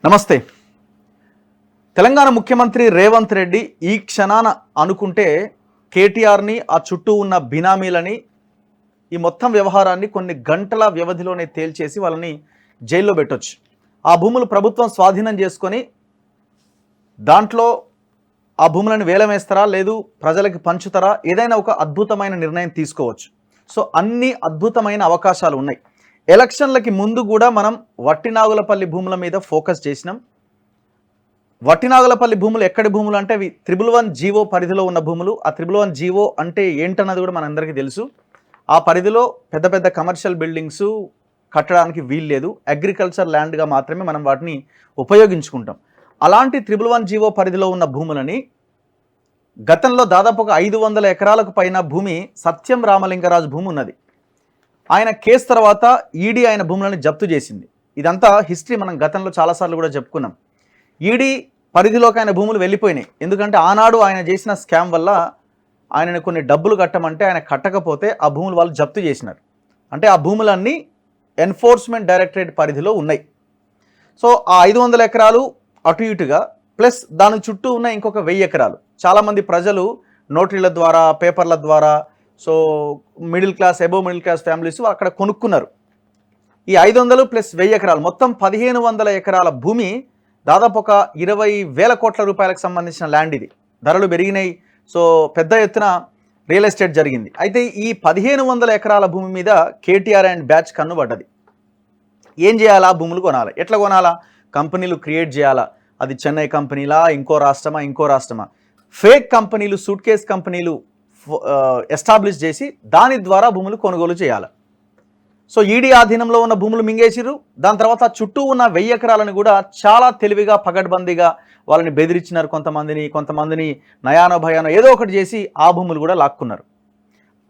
నమస్తే. తెలంగాణ ముఖ్యమంత్రి రేవంత్ రెడ్డి ఈ క్షణాన అనుకుంటే కేటీఆర్ని ఆ చుట్టూ ఉన్న బినామీలని ఈ మొత్తం వ్యవహారాన్ని కొన్ని గంటల వ్యవధిలోనే తేల్చేసి వాళ్ళని జైల్లో పెట్టొచ్చు. ఆ భూములు ప్రభుత్వం స్వాధీనం చేసుకొని దాంట్లో ఆ భూములను వేలం వేస్తారా, లేదు ప్రజలకు పంచుతారా, ఏదైనా ఒక అద్భుతమైన నిర్ణయం తీసుకోవచ్చు. సో అన్ని అద్భుతమైన అవకాశాలు ఉన్నాయి. ఎలక్షన్లకి ముందు కూడా మనం వట్టినాగులపల్లి భూముల మీద ఫోకస్ చేసినాం. వట్టినాగులపల్లి భూములు ఎక్కడి భూములు అంటే అవి 111 జీవో పరిధిలో ఉన్న భూములు. ఆ 111 జీవో అంటే ఏంటన్నది కూడా మనందరికీ తెలుసు. ఆ పరిధిలో పెద్ద పెద్ద కమర్షియల్ బిల్డింగ్స్ కట్టడానికి వీలు లేదు. అగ్రికల్చర్ ల్యాండ్గా మాత్రమే మనం వాటిని ఉపయోగించుకుంటాం. అలాంటి 111 జీవో పరిధిలో ఉన్న భూములని గతంలో దాదాపు ఒక 500 ఎకరాలకు పైన భూమి సత్యం రామలింగరాజు భూమి ఉన్నది. ఆయన కేసు తర్వాత ఈడీ ఆయన భూములను జప్తు చేసింది. ఇదంతా హిస్టరీ మనం గతంలో చాలాసార్లు కూడా చెప్పుకున్నాం. ఈడీ పరిధిలోకి ఆయన భూములు వెళ్ళిపోయినాయి. ఎందుకంటే ఆనాడు ఆయన చేసిన స్కామ్ వల్ల ఆయనను కొన్ని డబ్బులు కట్టమంటే ఆయన కట్టకపోతే ఆ భూములు వాళ్ళు జప్తు చేసినారు. అంటే ఆ భూములన్నీ ఎన్ఫోర్స్మెంట్ డైరెక్టరేట్ పరిధిలో ఉన్నాయి. సో ఆ 500 ఎకరాలు అటు ఇటుగా ప్లస్ దాని చుట్టూ ఉన్న ఇంకొక 1000 ఎకరాలు చాలామంది ప్రజలు నోటరీల ద్వారా, పేపర్ల ద్వారా, so middle class, above middle class families అక్కడ కొనుక్కున్నారు. ఈ 500 ప్లస్ 1000 ఎకరాలు మొత్తం 1500 ఎకరాల భూమి, దాదాపు ఒక 20,000 కోట్ల రూపాయలకు సంబంధించిన ల్యాండ్. ఇది ధరలు పెరిగినాయి. సో పెద్ద ఎత్తున రియల్ ఎస్టేట్ జరిగింది. అయితే ఈ 1500 ఎకరాల భూమి మీద కేటీఆర్ అండ్ బ్యాచ్ కన్నుబడ్డది. ఏం చేయాలా? భూములు కొనాలి. ఎట్లా కొనాలా? కంపెనీలు క్రియేట్ చేయాలా? అది చెన్నై కంపెనీలా, ఇంకో రాష్ట్రమా? ఫేక్ కంపెనీలు, సూట్ కేస్ కంపెనీలు ఎస్టాబ్లిష్ చేసి దాని ద్వారా భూములు కొనుగోలు చేయాలి. సో ఈడీ ఆధీనంలో ఉన్న భూములు మింగేసిరు. దాని తర్వాత చుట్టూ ఉన్న 1000 ఎకరాలను కూడా చాలా తెలివిగా, పగడ్బందీగా వాళ్ళని బెదిరించినారు. కొంతమందిని నయానో భయానో ఏదో ఒకటి చేసి ఆ భూములు కూడా లాక్కున్నారు.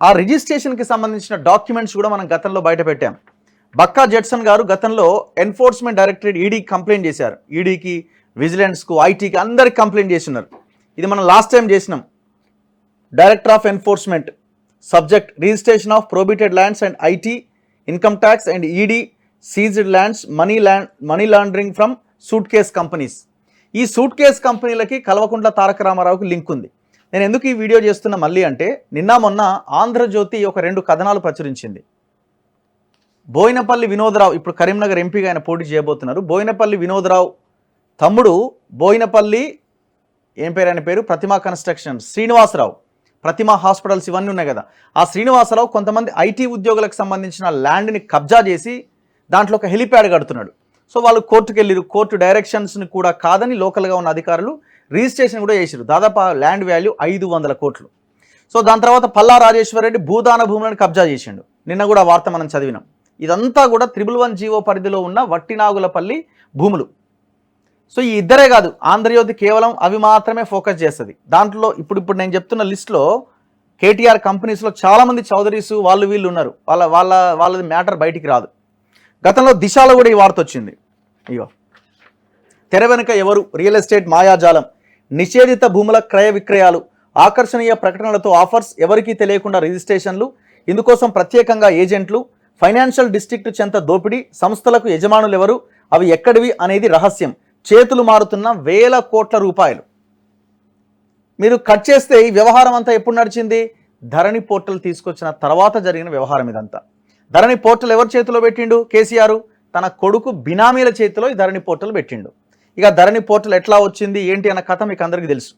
ఆ రిజిస్ట్రేషన్కి సంబంధించిన డాక్యుమెంట్స్ కూడా మనం గతంలో బయట పెట్టాం. బక్కా జడ్సన్ గారు గతంలో ఎన్ఫోర్స్మెంట్ డైరెక్టరేట్ ఈడీకి కంప్లైంట్ చేశారు. ఈడీకి, విజిలెన్స్కు, ఐటీకి అందరికి కంప్లైంట్ చేస్తున్నారు. ఇది మనం లాస్ట్ టైం చేసినాం. Director of enforcement, subject registration of prohibited lands and IT, income tax and ED seized lands, money laundering from suit case companies. ఈ సూట్ కేస్ కంపెనీలకి కల్వకుంట్ల తారక రామారావుకి లింక్ ఉంది. నేను ఎందుకు ఈ వీడియో చేస్తున్నా మళ్ళీ అంటే, నిన్న మొన్న ఆంధ్రజ్యోతి ఒక 2 కథనాలు ప్రచురించింది. బోయినపల్లి వినోదరావు, ఇప్పుడు కరీంనగర్ ఎంపీగా ఆయన పోటీ చేయబోతున్నారు. బోయినపల్లి వినోదరావు తమ్ముడు బోయినపల్లి, ఏం పేరు ఆయన పేరు, ప్రతిమా కన్స్ట్రక్షన్ శ్రీనివాసరావు, ప్రతిమా హాస్పిటల్స్ ఇవన్నీ ఉన్నాయి కదా. ఆ శ్రీనివాసరావు కొంతమంది ఐటీ ఉద్యోగులకు సంబంధించిన ల్యాండ్ని కబ్జా చేసి దాంట్లో ఒక హెలిప్యాడ్ కడుతున్నాడు. సో వాళ్ళు కోర్టుకు వెళ్ళారు. కోర్టు డైరెక్షన్స్ని కూడా కాదని లోకల్గా ఉన్న అధికారులు రిజిస్ట్రేషన్ కూడా చేశారు. దాదాపు ఆ ల్యాండ్ వాల్యూ 500 కోట్లు. సో దాని తర్వాత పల్లా రాజేశ్వరరెడ్డి భూదాన భూములను కబ్జా చేసిండు. నిన్న కూడా వార్త మనం చదివినాం. ఇదంతా కూడా 111 జీవో పరిధిలో ఉన్న వట్టినాగులపల్లి భూములు. సో ఈ ఇద్దరే కాదు, ఆంధ్రజ్యోతి కేవలం అవి మాత్రమే ఫోకస్ చేస్తుంది. దాంట్లో ఇప్పుడు నేను చెప్తున్న లిస్ట్లో కేటీఆర్ కంపెనీస్లో చాలామంది చౌదరీస్, వాళ్ళు వీళ్ళు ఉన్నారు. వాళ్ళది మ్యాటర్ బయటికి రాదు. గతంలో దిశలో కూడా ఈ వార్త వచ్చింది. ఇగో, తెర వెనుక ఎవరు, రియల్ ఎస్టేట్ మాయాజాలం, నిషేధిత భూముల క్రయ విక్రయాలు, ఆకర్షణీయ ప్రకటనలతో ఆఫర్స్, ఎవరికీ తెలియకుండా రిజిస్ట్రేషన్లు, ఇందుకోసం ప్రత్యేకంగా ఏజెంట్లు, ఫైనాన్షియల్ డిస్ట్రిక్ట్ చెంత దోపిడీ, సంస్థలకు యజమానులు ఎవరు, అవి ఎక్కడివి అనేది రహస్యం, చేతులు మారుతున్న 1000 కోట్ల రూపాయలు. మీరు కట్ చేస్తే ఈ వ్యవహారం అంతా ఎప్పుడు నడిచింది? ధరణి పోర్టల్ తీసుకొచ్చిన తర్వాత జరిగిన వ్యవహారం ఇదంతా. ధరణి పోర్టల్ ఎవరి చేతిలో పెట్టిండు? కేసీఆర్ తన కొడుకు బినామీల చేతిలో ఈ ధరణి పోర్టల్ పెట్టిండు. ఇక ధరణి పోర్టల్ ఎట్లా వచ్చింది ఏంటి అన్న కథ మీకు అందరికీ తెలుసు.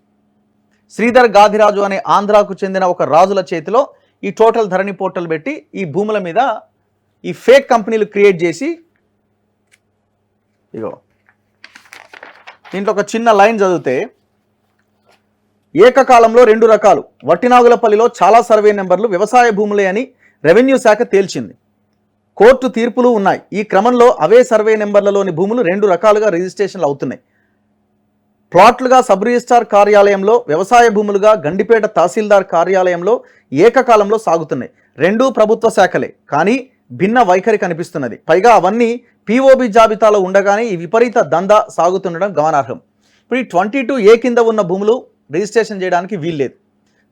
శ్రీధర్ గాదిరాజు అనే ఆంధ్రాకు చెందిన ఒక రాజుల చేతిలో ఈ టోటల్ ధరణి పోర్టల్ పెట్టి ఈ భూముల మీద ఈ ఫేక్ కంపెనీలు క్రియేట్ చేసి, ఇగో దీంట్లో ఒక చిన్న లైన్ చదివితే, ఏకకాలంలో 2 రకాలు, వట్టినాగులపల్లిలో చాలా సర్వే నెంబర్లు వ్యవసాయ భూములే అని రెవెన్యూ శాఖ తేల్చింది. కోర్టు తీర్పులు ఉన్నాయి. ఈ క్రమంలో అవే సర్వే నెంబర్లలోని భూములు 2 రకాలుగా రిజిస్ట్రేషన్లు అవుతున్నాయి. ప్లాట్లుగా సబ్ రిజిస్ట్రార్ కార్యాలయంలో, వ్యవసాయ భూములుగా గండిపేట తహసీల్దార్ కార్యాలయంలో ఏకకాలంలో సాగుతున్నాయి. 2 ప్రభుత్వ శాఖలే, కానీ భిన్న వైఖరి కనిపిస్తున్నది. పైగా అవన్నీ పిఓబి జాబితాలో ఉండగానే ఈ విపరీత దందా సాగుతుండడం గమనార్హం. ఇప్పుడు ఈ 22A కింద ఉన్న భూములు రిజిస్ట్రేషన్ చేయడానికి వీల్లేదు.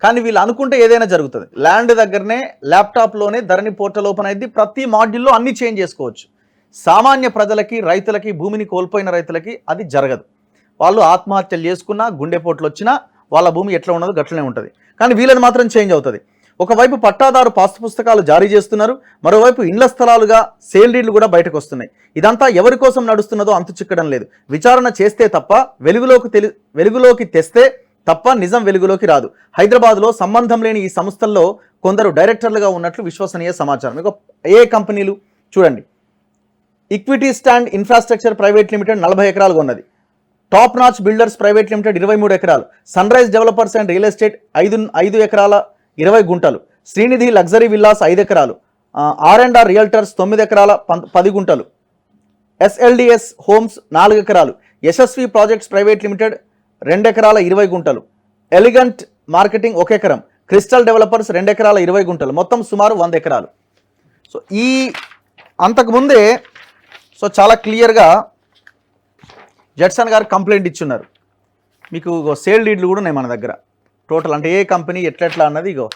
కానీ వీళ్ళు అనుకుంటే ఏదైనా జరుగుతుంది. ల్యాండ్ దగ్గరనే ల్యాప్టాప్లోనే ధరణి పోర్టల్ ఓపెన్ అయింది. ప్రతి మాడ్యూల్లో అన్ని చేంజ్ చేసుకోవచ్చు. సామాన్య ప్రజలకి, రైతులకి, భూమిని కోల్పోయిన రైతులకి అది జరగదు. వాళ్ళు ఆత్మహత్యలు చేసుకున్నా, గుండెపోట్లు వచ్చినా వాళ్ళ భూమి ఎట్లా ఉన్నదో గట్లనే ఉంటుంది. కానీ వీళ్ళని మాత్రం చేంజ్ అవుతుంది. ఒకవైపు పట్టాదారు పాస్తు పుస్తకాలు జారీ చేస్తున్నారు, మరోవైపు ఇండ్ల స్థలాలుగా సేల్ డీడ్లు కూడా బయటకు వస్తున్నాయి. ఇదంతా ఎవరి కోసం నడుస్తున్నదో అంతు చిక్కడం లేదు. విచారణ చేస్తే తప్ప వెలుగులోకి తెస్తే తప్ప నిజం వెలుగులోకి రాదు. హైదరాబాద్లో సంబంధం లేని ఈ సంస్థల్లో కొందరు డైరెక్టర్లుగా ఉన్నట్లు విశ్వసనీయ సమాచారం. ఇక ఏ కంపెనీలు చూడండి. Equidistant Infrastructure Private Limited 40 ఎకరాలు కొన్నది. Top Notch Builders Private Limited 23 ఎకరాలు. Sunrise developers and real Estate 5 ఎకరాల 20 గుంటలు. శ్రీనిధి లగ్జరీ విల్లాస్ 5 ఎకరాలు. R&R రియల్టర్స్ 9 ఎకరాల 10 గుంటలు. SLDS హోమ్స్ 4 ఎకరాలు. యశస్వి ప్రాజెక్ట్స్ ప్రైవేట్ లిమిటెడ్ 2 ఎకరాల 20 గుంటలు. ఎలిగెంట్ మార్కెటింగ్ 1 ఎకరం. క్రిస్టల్ డెవలపర్స్ 2 ఎకరాల 20 గుంటలు. మొత్తం సుమారు 100 ఎకరాలు. సో ఈ అంతకుముందే చాలా క్లియర్గా జడ్సన్ గారు కంప్లైంట్ ఇచ్చున్నారు. మీకు సేల్ డీడ్లు కూడా ఉన్నాయి మన దగ్గర. టోటల్ అంటే ఏ కంపెనీ ఎట్లా అన్నది ఇగో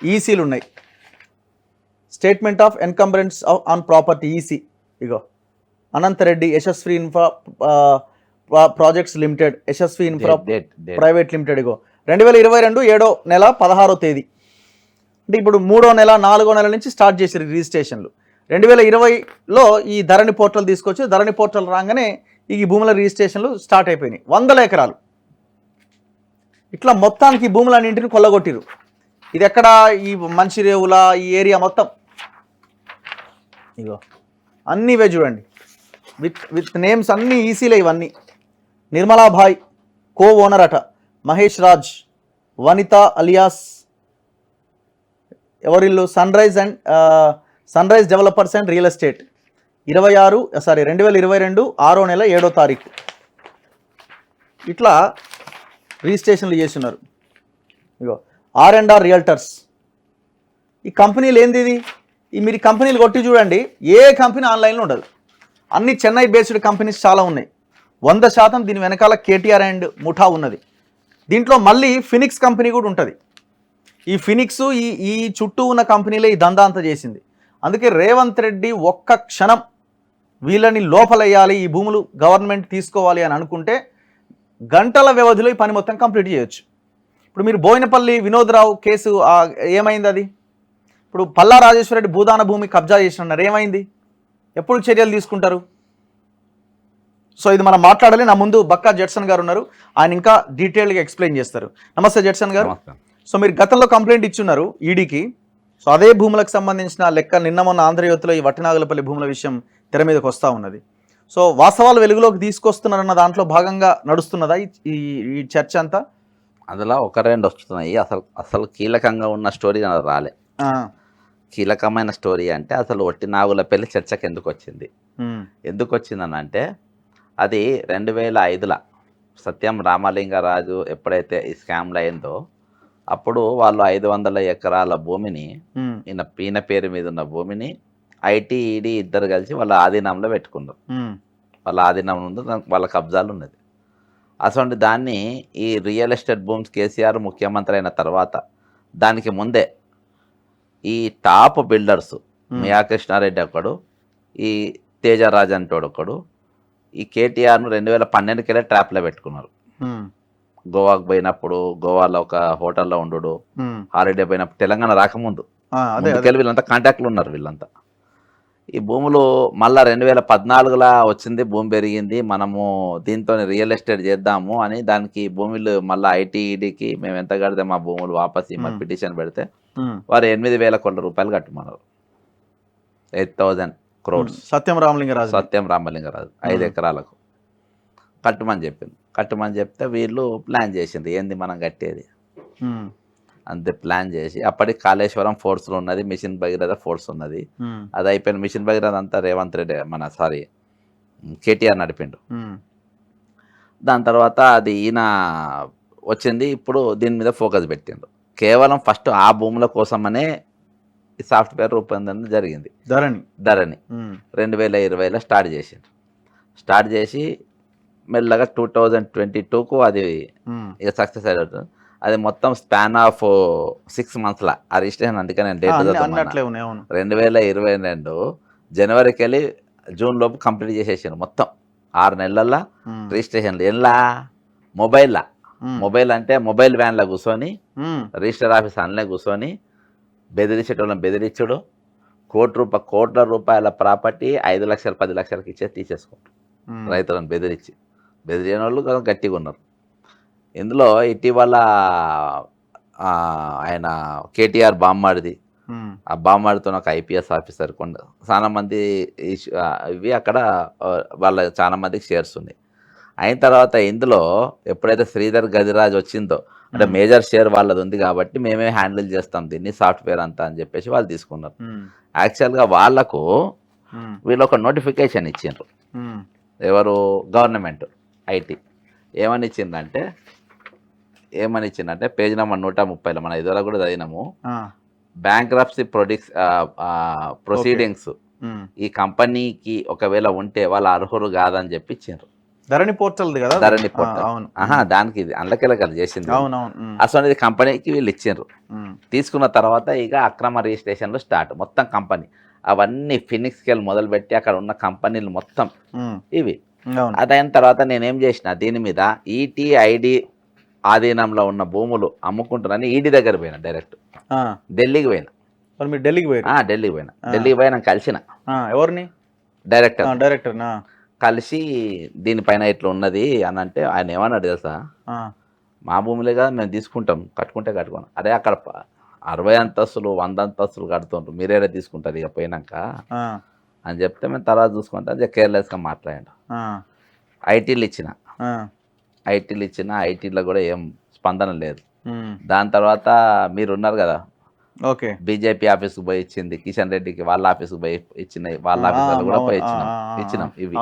ఈసీలు ఉన్నాయి. Statement of encumbrance on property EC ఇగో Ananthareddy Yashasvi infra projects limited, Yashasvi infra private limited ఇగో 2022 7వ నెల 16వ తేదీ. అంటే ఇప్పుడు 3వ నెల 4వ నెల నుంచి స్టార్ట్ చేశారు రిజిస్ట్రేషన్లు. 2020లో ఈ ధరణి పోర్టల్ తీసుకొచ్చి ధరణి పోర్టల్ రాగానే ఈ భూముల రిజిస్ట్రేషన్లు స్టార్ట్ అయిపోయినాయి. 100 ఎకరాలు ఇట్లా మొత్తానికి ఈ భూములన్నింటిని కొల్లగొట్టిరు. ఇది ఎక్కడ ఈ మంచిరేవుల ఈ ఏరియా మొత్తం ఇగో అన్నీ ఇవే చూడండి. విత్ నేమ్స్ అన్నీ ఈసీలే ఇవన్నీ. నిర్మలాభాయ్ కో ఓనర్ అట. మహేష్ రాజ్, వనిత అలియాస్ ఎవరిల్లు Sunrise developers and real estate 2022 6వ నెల 7వ తారీఖు ఇట్లా రిజిస్ట్రేషన్లు చేస్తున్నారు. ఇగో R&R రియల్టర్స్. ఈ కంపెనీలు ఏంది ఇది? మీరు కంపెనీలు కొట్టి చూడండి, ఏ కంపెనీ ఆన్లైన్లో ఉండదు. అన్ని చెన్నై బేస్డ్ కంపెనీస్ చాలా ఉన్నాయి. 100% దీని వెనకాల కేటీఆర్ అండ్ ముఠా ఉన్నది. దీంట్లో మళ్ళీ ఫినిక్స్ కంపెనీ కూడా ఉంటుంది. ఈ ఫినిక్స్ ఈ చుట్టూ ఉన్న కంపెనీలే ఈ దందా అంతా చేసింది. అందుకే రేవంత్ రెడ్డి ఒక్క క్షణం వీళ్ళని లోపలయ్యాలి, ఈ భూములు గవర్నమెంట్ తీసుకోవాలి అని అనుకుంటే గంటల వ్యవధిలో ఈ పని మొత్తం కంప్లీట్ చేయొచ్చు. ఇప్పుడు మీరు బోయినపల్లి వినోద్రావు కేసు ఏమైంది? అది ఇప్పుడు పల్లా రాజేశ్వరరెడ్డి భూదాన భూమి కబ్జా చేసినారు, ఏమైంది? ఎప్పుడు చర్యలు తీసుకుంటారు? సో ఇది మనం మాట్లాడాలి. నా ముందు బక్కా జడ్సన్ గారు ఉన్నారు, ఆయన ఇంకా డీటెయిల్గా ఎక్స్ప్లెయిన్ చేస్తారు. నమస్తే జడ్సన్ గారు. సో మీరు గతంలో కంప్లైంట్ ఇచ్చున్నారు ఈడీకి. సో అదే భూములకు సంబంధించిన లెక్క నిన్న మొన్న ఆంధ్రజ్యోతిలో ఈ వట్టినాగులపల్లి భూముల విషయం తెర మీదకి వస్తూ ఉన్నది. సో వాస్తవాలు వెలుగులోకి తీసుకొస్తున్నారన్న దాంట్లో భాగంగా నడుస్తున్నదా ఈ చర్చ అంతా? అందులో ఒక రెండు వస్తున్నాయి. అసలు కీలకంగా ఉన్న స్టోరీ రాలే. కీలకమైన స్టోరీ అంటే అసలు వట్టినాగులపల్లి చర్చకు ఎందుకు వచ్చింది? ఎందుకు వచ్చిందని అంటే అది 2005లో సత్యం రామలింగరాజు ఎప్పుడైతే ఈ స్కామ్లు అయిందో అప్పుడు వాళ్ళు 500 ఎకరాల భూమిని ఈయన పేరు మీద ఉన్న భూమిని ఐటీ ఈడీ ఇద్దరు కలిసి వాళ్ళ ఆధీనంలో పెట్టుకున్నారు. వాళ్ళ ఆధీనంలో ఉంది, వాళ్ళ కబ్జాలు ఉన్నది. అసలు దాన్ని ఈ రియల్ ఎస్టేట్ భూమ్స్ కేసీఆర్ ముఖ్యమంత్రి అయిన తర్వాత దానికి ముందే ఈ టాప్ బిల్డర్స్ మియా కృష్ణారెడ్డి ఒకడు, ఈ తేజరాజ్ అంటోడు ఒకడు, ఈ కేటీఆర్ను 2012కెళ్ళే ట్రాప్లో పెట్టుకున్నారు. గోవాకు పోయినప్పుడు గోవాలో ఒక హోటల్లో ఉండు, హాలిడే పోయినప్పుడు తెలంగాణ రాకముందు వీళ్ళంతా కాంటాక్ట్లు ఉన్నారు. వీళ్ళంతా ఈ భూములు మళ్ళీ 2014లో వచ్చింది, భూమి పెరిగింది, మనము దీంతో రియల్ ఎస్టేట్ చేద్దాము అని దానికి భూములు మళ్ళీ ఐటీఈడికి మేము ఎంత కడితే మా భూములు వాపస్ ఇమ్మని పిటిషన్ పెడితే వారు 8,000 కోట్ల రూపాయలు కట్టమన్నారు. 8,000 crores. సత్యం రామలింగరాజు 5 ఎకరాలకు కట్టమని చెప్తే వీళ్ళు ప్లాన్ చేసింది ఏంది మనం కట్టేది అంతే ప్లాన్ చేసి. అప్పటికి కాళేశ్వరం ఫోర్స్లో ఉన్నది, మిషన్ భగీరథ ఫోర్స్ ఉన్నది. అది అయిపోయిన మిషన్ భగీరథ అంతా రేవంత్ రెడ్డి కేటీఆర్ నడిపిండు. దాని తర్వాత అది ఈయన వచ్చింది. ఇప్పుడు దీని మీద ఫోకస్ పెట్టిండు. కేవలం ఫస్ట్ ఆ భూముల కోసమనే ఈ సాఫ్ట్వేర్ రూపొందడం జరిగింది. ధరణి 2020లో స్టార్ట్ చేసి మెల్లగా 2022కు అది ఇక సక్సెస్ అయ్యేది. అది మొత్తం స్పాన్ ఆఫ్ 6 monthsలా ఆ రిజిస్ట్రేషన్. అందుకే నేను డేట్ 2022 జనవరికి వెళ్ళి జూన్ లోపు కంప్లీట్ చేసేసాను మొత్తం 6 నెలల్లో రిజిస్ట్రేషన్లు ఎలా మొబైల్లా మొబైల్ అంటే మొబైల్ వ్యాన్లో కూర్చొని రిజిస్టర్ ఆఫీస్ అన్లే కూర్చొని బెదిరించేటోళ్ళని బెదిరించుడు కోట్ల రూపాయల ప్రాపర్టీ 5 లక్షలు 10 లక్షలకి ఇచ్చేసి తీసేసుకుంటారు రైతులను బెదిరిన వాళ్ళు గట్టిగా ఉన్నారు. ఇందులో ఇటీవల ఆయన కేటీఆర్ బామ్మాడిది, ఆ బామ్మాడితో ఒక ఐపీఎస్ ఆఫీసర్ చాలా మంది ఇవి అక్కడ వాళ్ళ చాలా మందికి షేర్స్ ఉన్నాయి. అయిన తర్వాత ఇందులో ఎప్పుడైతే శ్రీధర్ గదిరాజ్ వచ్చిందో అంటే మేజర్ షేర్ వాళ్ళది ఉంది కాబట్టి మేమే హ్యాండిల్ చేస్తాం దీన్ని సాఫ్ట్వేర్ అంతా అని చెప్పేసి వాళ్ళు తీసుకున్నారు. యాక్చువల్గా వాళ్లకు వీళ్ళు ఒక నోటిఫికేషన్ ఇచ్చిండ్రు, ఎవరు గవర్నమెంట్ ఐటీ ఏమని ఇచ్చిందంటే పేజ్ నెంబర్ 130లో మన ఇదివరకు కూడా చదివినాము. బ్యాంక్రప్సీ ప్రొసీడింగ్స్ ఈ కంపెనీకి ఒకవేళ ఉంటే వాళ్ళు అర్హులు కాదని చెప్పి ఇచ్చిండ్రు. ధరణి పోర్టల్ కదా, ధరణి పోర్టల్ దానికి ఇది అందుకెళ్ళగల చేసింది. అసలు కంపెనీకి వీళ్ళు ఇచ్చిండ్రు. తీసుకున్న తర్వాత ఇక అక్రమ రిజిస్ట్రేషన్లు స్టార్ట్ మొత్తం కంపెనీ అవన్నీ ఫినిక్స్కి వెళ్ళి మొదలుపెట్టి అక్కడ ఉన్న కంపెనీలు మొత్తం ఇవి. అదైన తర్వాత నేనేం చేసిన దీని మీద ఈటీ ఐడి ఆధీనంలో ఉన్న భూములు అమ్ముకుంటున్నాను ఈడీ దగ్గర పోయినా డైరెక్ట్ ఢిల్లీకి పోయినా. ఢిల్లీకి పోయినా కలిసిన ఎవరిని డైరెక్టర్ కలిసి దీనిపైన ఇట్లా ఉన్నది అని అంటే ఆయన ఏమన్నాడు తెలుసా, మా భూములే కదా మేము తీసుకుంటాం కట్టుకుంటే కట్టుకోను. అరే అక్కడ 60 అంతస్తులు 100 అంతస్తులు కడుతుంటారు మీరేడా తీసుకుంటారు ఇక పోయినాక అని చెప్తే మేము తర్వాత చూసుకుంటాం కేర్లెస్గా మాట్లాడాడు. ఐటీలు ఇచ్చిన ఐటీలో కూడా ఏం స్పందన లేదు. దాని తర్వాత మీరు ఉన్నారు కదా ఓకే బీజేపీ ఆఫీస్కి పోయి ఇచ్చింది, కిషన్ రెడ్డికి వాళ్ళ ఆఫీస్కి పోయి ఇచ్చినాయి, వాళ్ళ ఆఫీసర్లు కూడా పోయి ఇచ్చినాం ఇవి.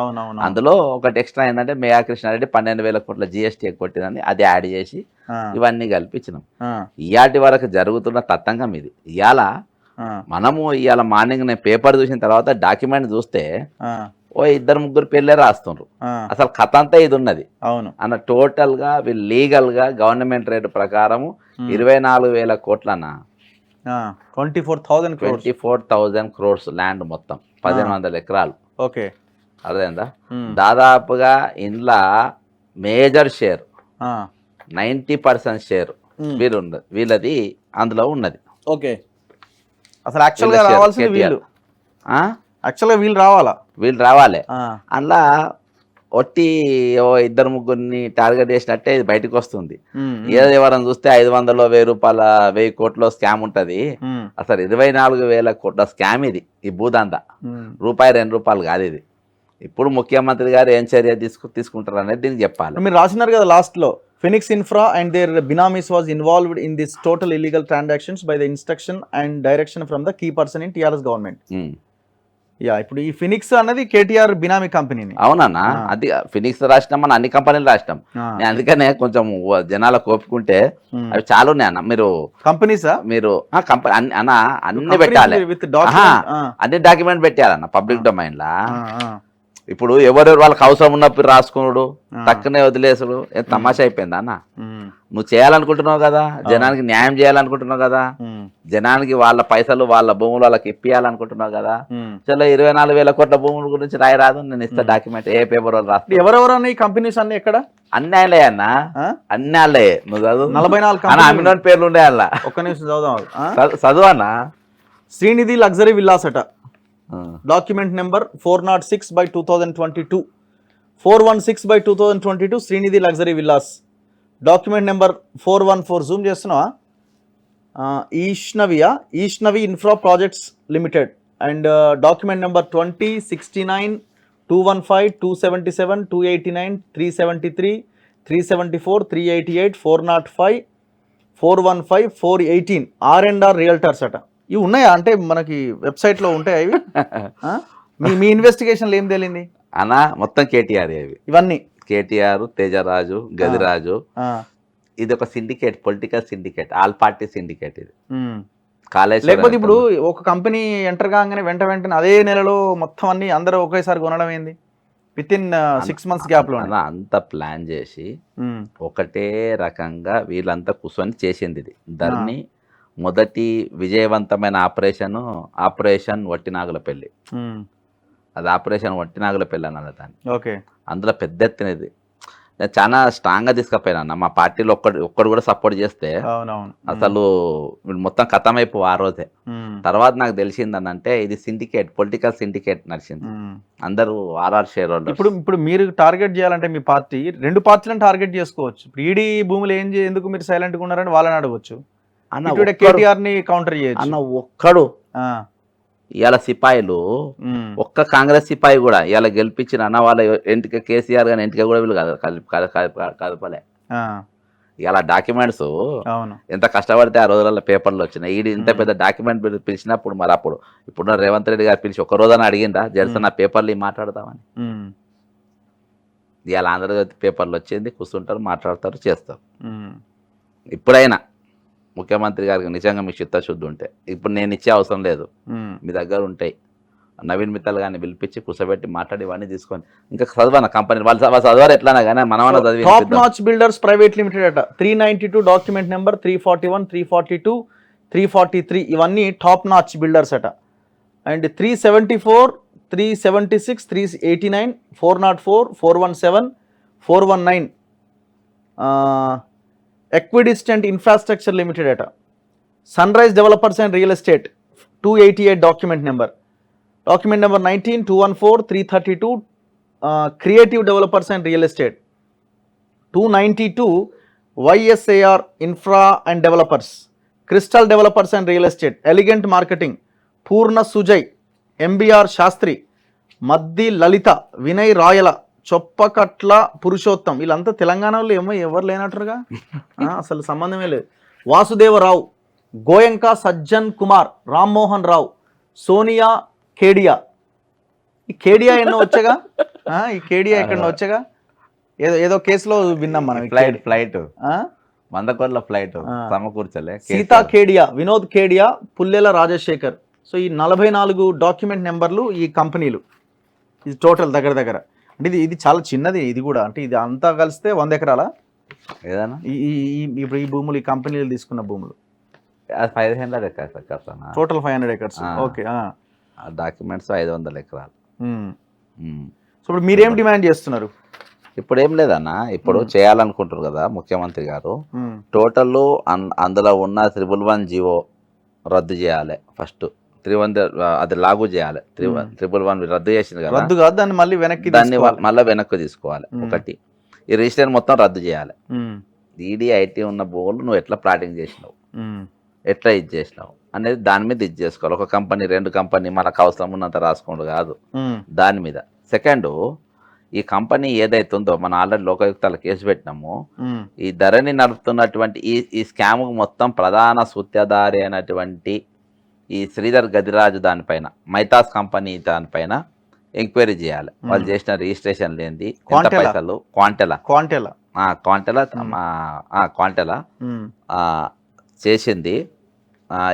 అందులో ఒకటి ఎక్స్ట్రా ఏంటంటే మేయా కృష్ణారెడ్డి 12,000 కోట్ల జిఎస్టీ కొట్టిందని అది యాడ్ చేసి ఇవన్నీ కలిపి ఇచ్చినాం. ఇయాటి వరకు జరుగుతున్న తతంగం ఇది. ఇవాళ ఇవాళ మార్నింగ్ నేను పేపర్ చూసిన తర్వాత డాక్యుమెంట్ చూస్తే 2-3 పేర్లే రాస్తుండ్రు. అసలు కథ అంతా ఇది ఉన్నది అన్న. టోటల్ గా వీళ్ళు లీగల్ గా గవర్నమెంట్ రేటు ప్రకారం 24,000 కోట్లన్న 24,000 crores ల్యాండ్ మొత్తం 1,500 ఎకరాలు. ఓకే అర్థమైందా? దాదాపుగా ఇంట్లో మేజర్ షేర్ 90% షేర్ వీళ్ళది అందులో ఉన్నది. ఓకే అసలు యాక్చువల్గా రావాల్సింది వీళ్ళు రావాలి. అందులో ఒట్టి 2-3 టార్గెట్ చేసినట్టే ఇది బయటకు వస్తుంది. ఏదో ఎవరైనా చూస్తే 500 1,000 రూపాయల 1,000 కోట్ల స్కామ్ ఉంటది. అసలు 24,000 కోట్ల స్కామ్ ఇది. ఈ భూదందా ₹2-2 కాదు ఇది. ఇప్పుడు ముఖ్యమంత్రి గారు ఏం చర్య తీసుకుంటారు అనేది దీనికి చెప్పాలి. మీరు రాసినారు కదా లాస్ట్ లో, Phoenix Infra and their benamis was involved in this total illegal transactions by the instruction and direction from the key person in TRS government. ఇప్పుడు ఈ ఫినిక్స్ అన్నది కేటీఆర్ బినామీ కంపెనీని. అవునన్నా, అది ఫినిక్స్ రాసినాం, మన అన్ని కంపెనీలు రాసినాం. నేను అందుకనే కొంచెం జనాలకు కోపుకుంటే అవి చాలా ఉన్నాయి అన్న. మీరు కంపెనీసా మీరు అన్న అన్ని పెట్టాలి, అన్ని డాక్యుమెంట్ పెట్టాలన్న పబ్లిక్ డొమైన్ లా. ఇప్పుడు ఎవరెవరు వాళ్ళకి అవసరం ఉన్నప్పుడు రాసుకున్నాడు తక్కువనే వదిలేసుడు ఏం తమాషా అయిపోయిందా అన్న? నువ్వు చేయాలనుకుంటున్నావు కదా, జనానికి న్యాయం చేయాలనుకుంటున్నావు కదా, జనానికి వాళ్ళ పైసలు వాళ్ళ భూములు వాళ్ళకి ఇప్పియాలనుకుంటున్నావు కదా. చలో 24,000 కోట్ల భూముల గురించి రాయరాదు, నేను ఇస్తా డాక్యుమెంట్ ఏ పేపర్ వాళ్ళు రాస్తా. ఎవరెవరు ఈ కంపెనీస్ అన్ని ఎక్కడ? అన్ని ఆయనలే అన్న, అన్ని వాళ్ళే. నువ్వు చదువు 44 అమినోన్ పేర్లు ఉండే వాళ్ళ. ఒక్క నిమిషం చదువు చదువు అన్న. శ్రీనిధి లగ్జరీ విల్లాస్ అట. Document number 406/2022, 416/2022 Srinidhi luxury villas. Document number 414 zoom చేస్తున్నావా? Vaishnavi infra projects limited and document number 2069 215 277 289 373 374 388 405 415 418 R&R realtors అట. ఇవి ఉన్నాయా అంటే మనకి వెబ్సైట్ లో ఉంటాయి ఇవి? మీ ఇన్వెస్టిగేషన్లో ఏం తేలింది అన్న? మొత్తం కేటీఆర్ ఇవన్నీ. కేటీఆర్, తేజరాజు, గదిరాజు, ఇది ఒక syndicate, political syndicate, all party syndicate ఇది. కాలేజ్ లేకపోతే ఇప్పుడు ఒక కంపెనీ ఎంటర్ కాగానే వెంటనే అదే నెలలో మొత్తం అన్ని అందరూ ఒకేసారి కొనడం ఏంది? విత్ ఇన్ 6 months గ్యాప్ లో అంత ప్లాన్ చేసి ఒకటే రకంగా వీళ్ళంతా కూర్చొని చేసింది ఇది. దాన్ని మొదటి విజయవంతమైన ఆపరేషన్ వట్టినాగులపల్లి. అది ఆపరేషన్ వట్టినాగుల పెళ్ళి అన్నది దాన్ని. ఓకే. అందులో పెద్ద ఎత్తునది నేను చాలా స్ట్రాంగ్గా తీసుకుపోయినా అన్న. మా పార్టీలో ఒక్కడు కూడా సపోర్ట్ చేస్తే అవునవును. అసలు వీడు మొత్తం ఖతమైపో ఆ రోజే. తర్వాత నాకు తెలిసిందనంటే ఇది సిండికేట్, పొలిటికల్ సిండికేట్ నడిచింది. అందరూ ఆర్ఆర్ షేర్ హోల్డర్స్. ఇప్పుడు మీరు టార్గెట్ చేయాలంటే మీ పార్టీ 2 పార్టీలను టార్గెట్ చేసుకోవచ్చు. ఇప్పుడు ఈడీ భూములు ఎందుకు మీరు సైలెంట్గా ఉన్నారని వాళ్ళని అడగవచ్చు. అన్న కేటీఆర్ ని కౌంటర్ చేయొచ్చు. అన్న ఒక్కడు ఇవాళ సిపాయిలు ఒక్క కాంగ్రెస్ సిపాయి కూడా ఇవాళ గెలిపించిన అన్న వాళ్ళ ఎంటిక కేసీఆర్ కానీ ఎంటిక కూడా వీళ్ళు కలపలే. ఇలా డాక్యుమెంట్స్ ఎంత కష్టపడితే ఆ రోజులలో పేపర్లు వచ్చినాయి. ఈడు ఇంత పెద్ద డాక్యుమెంట్ పిలిచినప్పుడు మరి అప్పుడు ఇప్పుడున్న రేవంత్ రెడ్డి గారు పిలిచి ఒక్క రోజున అడిగిందా జల్సన్ నా పేపర్లు మాట్లాడతామని. ఇవాళ ఆంధ్రజ్యోతి పేపర్లు వచ్చింది, కూర్చుంటారు, మాట్లాడతారు, చేస్తారు. ఇప్పుడైనా ముఖ్యమంత్రి గారికి నిజంగా మీకు చిత్తశుద్ధి ఉంటే ఇప్పుడు నేను ఇచ్చే అవసరం లేదు, మీ దగ్గర ఉంటాయి. నవీన్ మిత్తల్ గారిని పిలిపించి కూర్చోబెట్టి మాట్లాడి ఇవన్నీ తీసుకొని ఇంకా చదవన కంపెనీ వాళ్ళు చదవారు ఎట్లానా కానీ మనమన్నా చదివి. Top Notch Builders Private Limited అట 392 డాక్యుమెంట్ నెంబర్ 341, 342, 343 ఇవన్నీ టాప్ నాచ్ బిల్డర్స్ అట. అండ్ 374, 376, 389, 404, 417, 419 ఎక్విడిస్టెంట్ ఇన్ఫ్రాస్ట్రక్చర్ లిమిటెడ్ అట. Sunrise developers and real Estate 288 document number 19, 214, 332 Creative Developers and real Estate 292 YSAR Infra and Developers Crystal Developers and real Estate Elegant Marketing Purna Sujay MBR Sastry Maddi Lalitha Vinay Rayala Choppakatla Purushottam వీళ్ళంతా తెలంగాణలో ఎవరు లేనట్టుగా అసలు సంబంధమే లేదు. వాసుదేవరావు గోయంక సజ్జన్ కుమార్ రామ్మోహన్ రావు సోనియా కేడియా. ఈ కేడియా ఎన్నో వచ్చగా ఈ కేడియా ఎక్కడ వచ్చగా ఏదో కేసులో విన్నాం మనం. ఫ్లైట్ 100 కోట్ల ఫ్లైట్ సమకూర్చలే. సీతా కేడియా, వినోద్ కేడియా, పుల్లెల రాజశేఖర్. సో ఈ 44 డాక్యుమెంట్ నెంబర్లు ఈ కంపెనీలు. ఇది టోటల్ దగ్గర అంటే ఇది చాలా చిన్నది. ఇది కూడా అంటే ఇది అంతా కలిస్తే 100 ఎకరాల ఏదన్నా ఇప్పుడు ఈ భూములు ఈ కంపెనీలు తీసుకున్న భూములు 500 acres total 500 acres. Okay. Documents 500 ఎకరాలు. సో ఇప్పుడు మీరేం డిమాండ్ చేస్తున్నారు? ఇప్పుడు ఏం లేదన్న, ఇప్పుడు చేయాలనుకుంటారు కదా ముఖ్యమంత్రి గారు. టోటల్ అందులో ఉన్న 311 జీవో రద్దు చేయాలి ఫస్ట్. 300 అది లాగు చేయాలి. 311 రద్దు చేసింది కదా, రద్దు కాదు దాన్ని మళ్ళీ వెనక్కి తీసుకోవాలి. ఒకటి ఈ రిజిస్ట్రేషన్ మొత్తం రద్దు చేయాలి. ఈడీ ఐటీ ఉన్న భూములు నువ్వు ఎట్లా ప్లాటింగ్ చేసినావు, ఎట్లా ఇది చేసినావు అనేది దాని మీద ఇది చేసుకోవాలి. ఒక కంపెనీ 2 కంపెనీ మనకు అవసరం ఉన్నంత రాసుకోండు కాదు దాని మీద. సెకండ్, ఈ కంపెనీ ఏదైతుందో మనం ఆల్రెడీ లోకాయుక్తాల కేసు పెట్టినాము. ఈ ధరని నడుపుతున్నటువంటి ఈ స్కామ్ మొత్తం ప్రధాన సూత్రధారి అయినటువంటి ఈ శ్రీధర్ గదిరాజు దానిపైన, మైతాస్ కంపెనీ దానిపైన ఎంక్వైరీ చేయాలి. వాళ్ళు చేసిన రిజిస్ట్రేషన్ లేనిది ఎంత పైసలు, క్వాంటెలా చేసింది,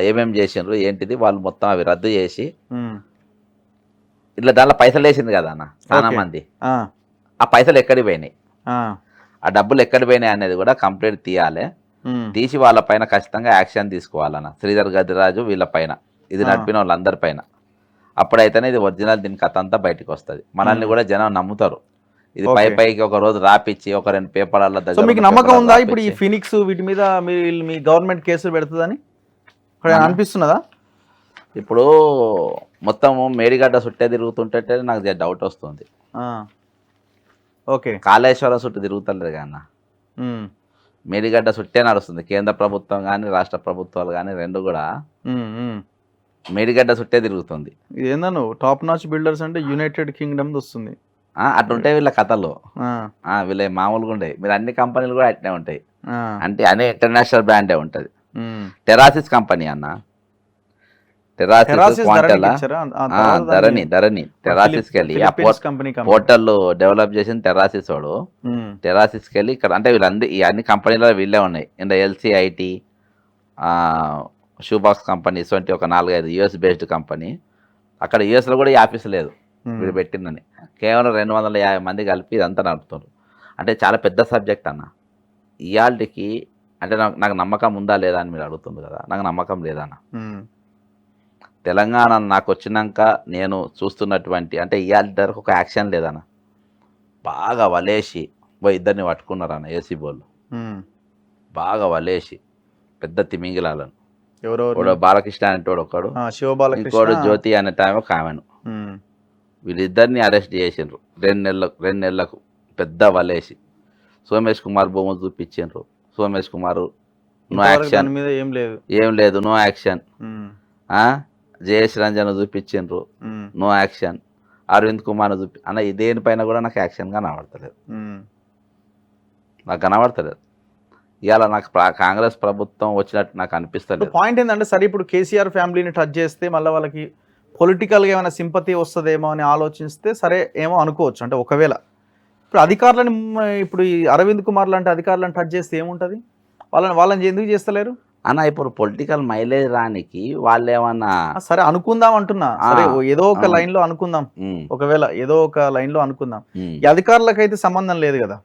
ఏమేమి చేసిండ్రు ఏంటిది, వాళ్ళు మొత్తం అవి రద్దు చేసి ఇట్లా దాంట్లో పైసలు వేసింది కదా అన్న చాలా మంది. ఆ పైసలు ఎక్కడికి పోయినాయి, ఆ డబ్బులు ఎక్కడికి పోయినాయి అనేది కూడా కంప్లీట్ తీయాలి. తీసి వాళ్ళపైన ఖచ్చితంగా యాక్షన్ తీసుకోవాలన్న. శ్రీధర్ గదిరాజు వీళ్ళపైన, ఇది నడిపిన వాళ్ళందరిపైన. అప్పుడైతేనే ఇది ఒరిజినల్, దీని కథ అంతా బయటకు వస్తుంది. మనల్ని కూడా జనం నమ్ముతారు. ఇది పైకి ఒక రోజు రాపిచ్చి ఒక 2 పేపర్ల దగ్గర. మీకు నమ్మకం ఉందా ఇప్పుడు ఈ ఫినిక్స్ వీటి మీద మీ గవర్నమెంట్ కేసులు పెడుతుందని అనిపిస్తున్నదా? ఇప్పుడు మొత్తం మేడిగడ్డ చుట్టే తిరుగుతుంటే నాకు డౌట్ వస్తుంది. ఓకే, కాళేశ్వరం చుట్టూ తిరుగుతలేదు కన్నా, మేడిగడ్డ చుట్టే నడుస్తుంది. కేంద్ర ప్రభుత్వం కానీ రాష్ట్ర ప్రభుత్వాలు కానీ 2 కూడా మేడిగడ్డ చుట్టే తిరుగుతుంది. ఏందను టాప్ నాచ్ బిల్డర్స్ అంటే యునైటెడ్ కింగ్డమ్ వస్తుంది. అట్లుంటాయి వీళ్ళ కథలు, వీళ్ళ మామూలుగా ఉంటాయి. మీరు అన్ని కంపెనీలు కూడా అట్నే ఉంటాయి. అంటే అనే ఇంటర్నేషనల్ బ్రాండే ఉంటుంది. టెరాసిస్ కంపెనీ అన్న, టెరాసిస్ ధరణి టెరాసిస్కి వెళ్ళి హోటల్ డెవలప్ చేసిన టెరాసిస్ వాడు టెరాసిస్కి వెళ్ళి ఇక్కడ అంటే వీళ్ళందరూ ఈ అన్ని కంపెనీలో వీళ్ళే ఉన్నాయి. ఇంకా LCIT, షూబాక్స్ కంపెనీస్ వంటి ఒక 4-5 US బేస్డ్ కంపెనీ. అక్కడ యూఎస్లో కూడా ఈ ఆఫీస్ లేదు వీడు పెట్టిందని. కేవలం 250 మంది కలిపి ఇదంతా నడుపుతున్నారు. అంటే చాలా పెద్ద సబ్జెక్ట్ అన్న. ఇవాళకి అంటే నాకు నమ్మకం ఉందా లేదా అని మీరు అడుగుతుంది కదా, నాకు నమ్మకం లేదన్న. తెలంగాణ నాకు వచ్చినాక నేను చూస్తున్నటువంటి అంటే ఇవాళ వరకు ఒక యాక్షన్ లేదన్న. బాగా వలేసి ఇద్దరిని పట్టుకున్నారన్న ఏసీ బోళ్ళు, బాగా వలేసి పెద్ద తిమింగిలాలను. ఎవరో బాలకృష్ణ అనేటోడు ఒకడు, ఇంకోడు జ్యోతి అనే టైం ఒక ఆమెను. వీళ్ళిద్దరిని అరెస్ట్ చేసిండ్రు 2 నెలలకు పెద్ద వలేసి. సోమేష్ కుమార్ భూములు చూపించిండ్రు. సోమేష్ కుమార్ నో యాక్షన్, ఏం లేదు నో యాక్షన్. జయేష్ రంజన్ చూపించిండ్రు, నో యాక్షన్. అరవింద్ కుమార్ అన్న దేనిపైన కూడా నాకు యాక్షన్గా కనబడతలేదు, నాకు కనబడతలేదు. ఇవాళ నాకు కాంగ్రెస్ ప్రభుత్వం వచ్చినట్టు నాకు అనిపిస్తలేదు. పాయింట్ ఏంటంటే సరే ఇప్పుడు కేసీఆర్ ఫ్యామిలీని టచ్ చేస్తే మళ్ళీ వాళ్ళకి పొలిటికల్గా ఏమైనా సింపతి వస్తుందేమో అని ఆలోచిస్తే సరే ఏమో అనుకోవచ్చు. అంటే ఒకవేళ ఇప్పుడు అధికారులను ఇప్పుడు ఈ అరవింద్ కుమార్ లాంటి అధికారులను టచ్ చేస్తే ఏముంటుంది? వాళ్ళని ఎందుకు చేస్తలేరు అన్న? ఇప్పుడు పొలిటికల్ మైలేజ్ రానికి వాళ్ళు ఏమన్నా సరే అనుకుందాం అంటున్నా, సరే ఏదో ఒక లైన్ లో అనుకుందాం, ఒకవేళ ఏదో ఒక లైన్ లో అనుకుందాం. ఈ అధికారులకైతే సంబంధం లేదు కదా.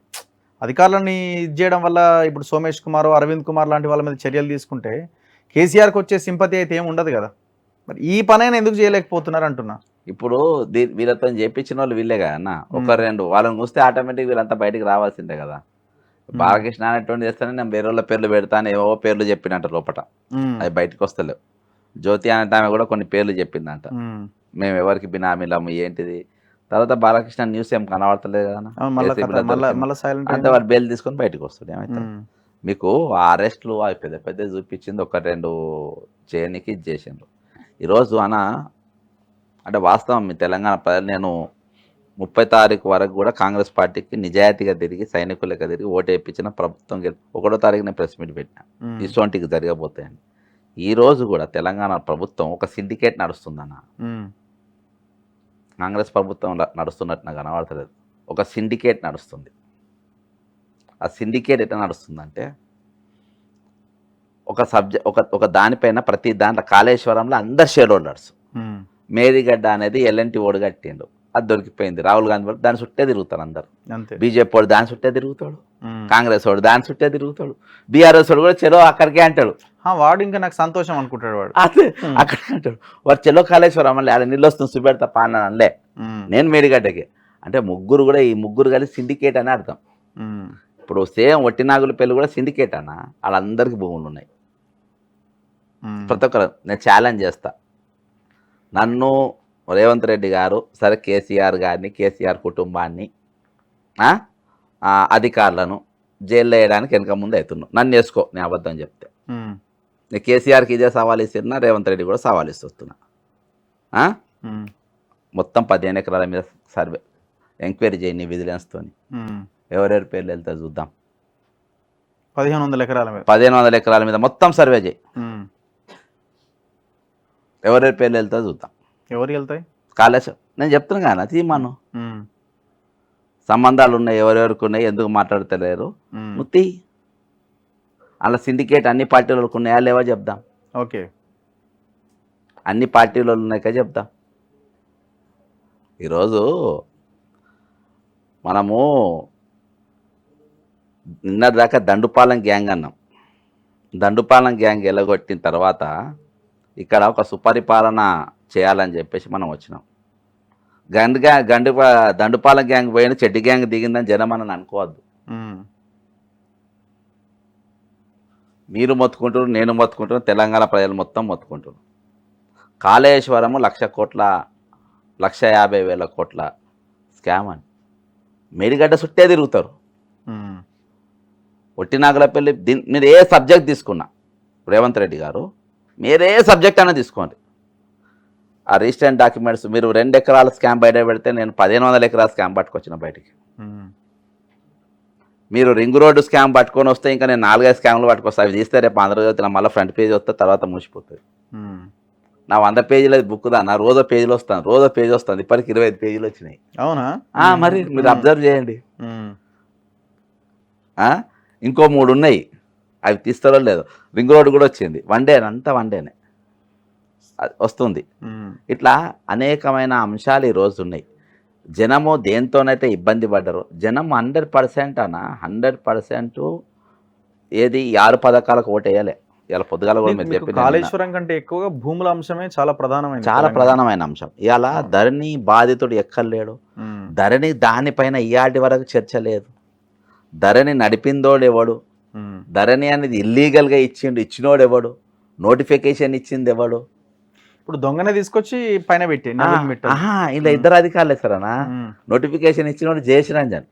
అధికారులని ఇది చేయడం వల్ల ఇప్పుడు సోమేష్ కుమార్, అరవింద్ కుమార్ లాంటి వాళ్ళ మీద చర్యలు తీసుకుంటే కేసీఆర్కి వచ్చే సింపతి అయితే ఏమి ఉండదు కదా. మరి ఈ పనైనా ఎందుకు చేయలేకపోతున్నారు అంటున్నా. ఇప్పుడు వీళ్ళతో చేయించిన వాళ్ళు వీళ్ళే కదా అన్న. ఒకరు రెండు వాళ్ళని చూస్తే ఆటోమేటిక్ వీళ్ళంతా బయటికి రావాల్సిందే కదా. బాలకృష్ణ అనేటువంటి చేస్తానే నేను వేరే వాళ్ళ పేర్లు పెడతాను, ఏవో పేర్లు చెప్పినట్టు లోపల, అవి బయటకు వస్తలేవు. జ్యోతి అనే ఆమె కూడా కొన్ని పేర్లు చెప్పిందంట, మేము ఎవరికి బినామీలము ఏంటిది. తర్వాత బాలకృష్ణ న్యూస్ ఏం కనబడతలేదు కదా, అంటే వాళ్ళు బెయిల్ తీసుకొని బయటకు వస్తుంది. ఏమైతే మీకు ఆ అరెస్ట్లు అవి పెద్ద పెద్ద చూపించింది, 1-2 చేయనికి ఇది చేసిండ్రు. ఈరోజు అంటే వాస్తవం మీ తెలంగాణ ప్రజలు, నేను 30 తారీఖు వరకు కూడా కాంగ్రెస్ పార్టీకి నిజాయితీగా తిరిగి సైనికులకి తిరిగి ఓటు వేయించిన ప్రభుత్వం 1వ తారీఖున ప్రెస్ మీట్ పెట్టినా ఇటువంటికి జరగబోతాయని. ఈరోజు కూడా తెలంగాణ ప్రభుత్వం ఒక సిండికేట్ నడుస్తుందన్న. కాంగ్రెస్ ప్రభుత్వం నడుస్తున్నట్టు నాకు కనబడతలేదు, ఒక సిండికేట్ నడుస్తుంది. ఆ సిండికేట్ ఎట్లా నడుస్తుందంటే ఒక దానిపైన ప్రతి దాంట్లో కాళేశ్వరంలో అందరు షేర్ హోల్డర్స్. మేడిగడ్డ అనేది ఎల్ఎన్టీ ఓడు కట్టిండు, అది దొరికిపోయింది. రాహుల్ గాంధీ వాడు దాని చుట్టే తిరుగుతారు అందరు. బీజేపీ వాడు దాని చుట్టే తిరుగుతాడు, కాంగ్రెస్ వాడు దాని చుట్టే తిరుగుతాడు, బీఆర్ఎస్ వాడు కూడా చెలో అక్కడికే అంటాడు. వాడు ఇంకా నాకు సంతోషం అనుకుంటాడు, వాడు అదే అక్కడికే అంటాడు. వాడు చెలో కాళేశ్వరం అమ్మలే, ఆడ నీళ్ళు వస్తుంది చూపెడతా పాన అనలే, నేను మేడిగడ్డకి. అంటే ముగ్గురు కూడా, ఈ ముగ్గురు కలిసి సిండికేట్ అని అర్థం. ఇప్పుడు సేమ్ ఒట్టినాగుల పెళ్ళి కూడా సిండికేట్ అన్న, వాళ్ళందరికీ భూములు ఉన్నాయి. ప్రతి ఒక్కరు నేను ఛాలెంజ్ చేస్తా, నన్ను రేవంత్ రెడ్డి గారు సరే కేసీఆర్ గారిని, కేసీఆర్ కుటుంబాన్ని, అధికారులను జైల్లో వేయడానికి వెనక ముందు అవుతున్నావు. నన్ను వేసుకో, నేను అబద్ధం చెప్తే. నేను కేసీఆర్కి ఇదే సవాల్ ఇస్తున్నా, రేవంత్ రెడ్డి కూడా సవాల్ ఇస్తున్నా. మొత్తం 15 ఎకరాల మీద సర్వే ఎంక్వైరీ చేయండి విజిలెన్స్తో, ఎవరెవరి పేర్లు వెళ్తే చూద్దాం. 1500 ఎకరాల మీద మొత్తం సర్వే చేయి, ఎవరెవరి పేర్లు వెళ్తే చూద్దాం. ఎవరు వెళ్తాయి? కాళేశ్వరం నేను చెప్తున్నా కానీ తీమాను సంబంధాలు ఉన్నాయి, ఎవరెవరికి ఉన్నాయి, ఎందుకు మాట్లాడతలేరు ముత్తి. అలా సిండికేట్ అన్ని పార్టీలకు ఉన్నాయా లేవా చెప్దాం. ఓకే, అన్ని పార్టీలు ఉన్నాయికా చెప్దాం. ఈరోజు మనము నిన్నటిదాకా దండుపాలెం గ్యాంగ్ అన్నాం. దండుపాలెం గ్యాంగ్ ఎలగొట్టిన తర్వాత ఇక్కడ ఒక సుపరిపాలన చేయాలని చెప్పేసి మనం వచ్చినాం. దండుపాలెం గ్యాంగ్ పోయిన చెడ్డి గ్యాంగ్ దిగిందని జనం అని అనుకోవద్దు. మీరు మొత్తుకుంటారు, నేను మొత్తుకుంటాను, తెలంగాణ ప్రజలు మొత్తం మొత్తుకుంటారు. కాళేశ్వరము 1,50,000 కోట్ల స్కామ్ అని మేడిగడ్డ చుట్టే తిరుగుతారు. ఒట్టినాగులపల్లి మీరు ఏ సబ్జెక్ట్ తీసుకున్నా, రేవంత్ రెడ్డి గారు మీరు ఏ సబ్జెక్ట్ అయినా తీసుకోండి, ఆ రిజిస్టర్డ్ డాక్యుమెంట్స్ మీరు 2 ఎకరాల స్కామ్ బయట పెడితే నేను 1500 ఎకరాల స్కామ్ పట్టుకొచ్చిన బయటికి. మీరు రింగ్ రోడ్డు స్కామ్ పట్టుకొని వస్తే ఇంకా నేను 4-5 స్కామ్లు పట్టుకొస్తాను. అవి తీస్తే రేపు ఆంధ్రజ్యోతిలో మళ్ళీ ఫ్రంట్ పేజ్ వస్తే తర్వాత మూసిపోతుంది. నా 100 పేజీల బుక్ దా, నా రోజో పేజీలు వస్తాను, రోజో పేజీ వస్తుంది. ఇప్పటికి 25 పేజీలు వచ్చినాయి. అవునా? మరి మీరు అబ్జర్వ్ చేయండి. ఇంకో 3 ఉన్నాయి, అవి తీస్తారో లేదు. రింగ్ రోడ్ కూడా వచ్చింది, అంతా వన్ డేనే వస్తుంది. ఇట్లా అనేకమైన అంశాలు ఈరోజు ఉన్నాయి. జనము దేంతోనైతే ఇబ్బంది పడ్డారో, జనం 100% 100% ఏది 6 పథకాలకు ఓటు వేయలే. ఇలా పొద్దుగాల కూడా మీరు చెప్పిన కాళేశ్వరం కంటే ఎక్కువగా భూముల అంశమే చాలా ప్రధానమైన చాలా ప్రధానమైన అంశం. ఇలా ధరణి బాధితుడు ఎక్కలేడు, ధరణి దానిపైన ఇయాటి వరకు చర్చ లేదు. ధరణి నడిపిందోడు ఎవడు, ధరణి అనేది ఇల్లీగల్గా ఇచ్చినోడు ఎవడు, నోటిఫికేషన్ ఇచ్చింది ఎవడు? ఇప్పుడు దొంగనే తీసుకొచ్చి పైన పెట్టి ఇలా ఇద్దరు అధికారులు ఇస్తారనా? నోటిఫికేషన్ ఇచ్చినోడు జయశ్రంజన్,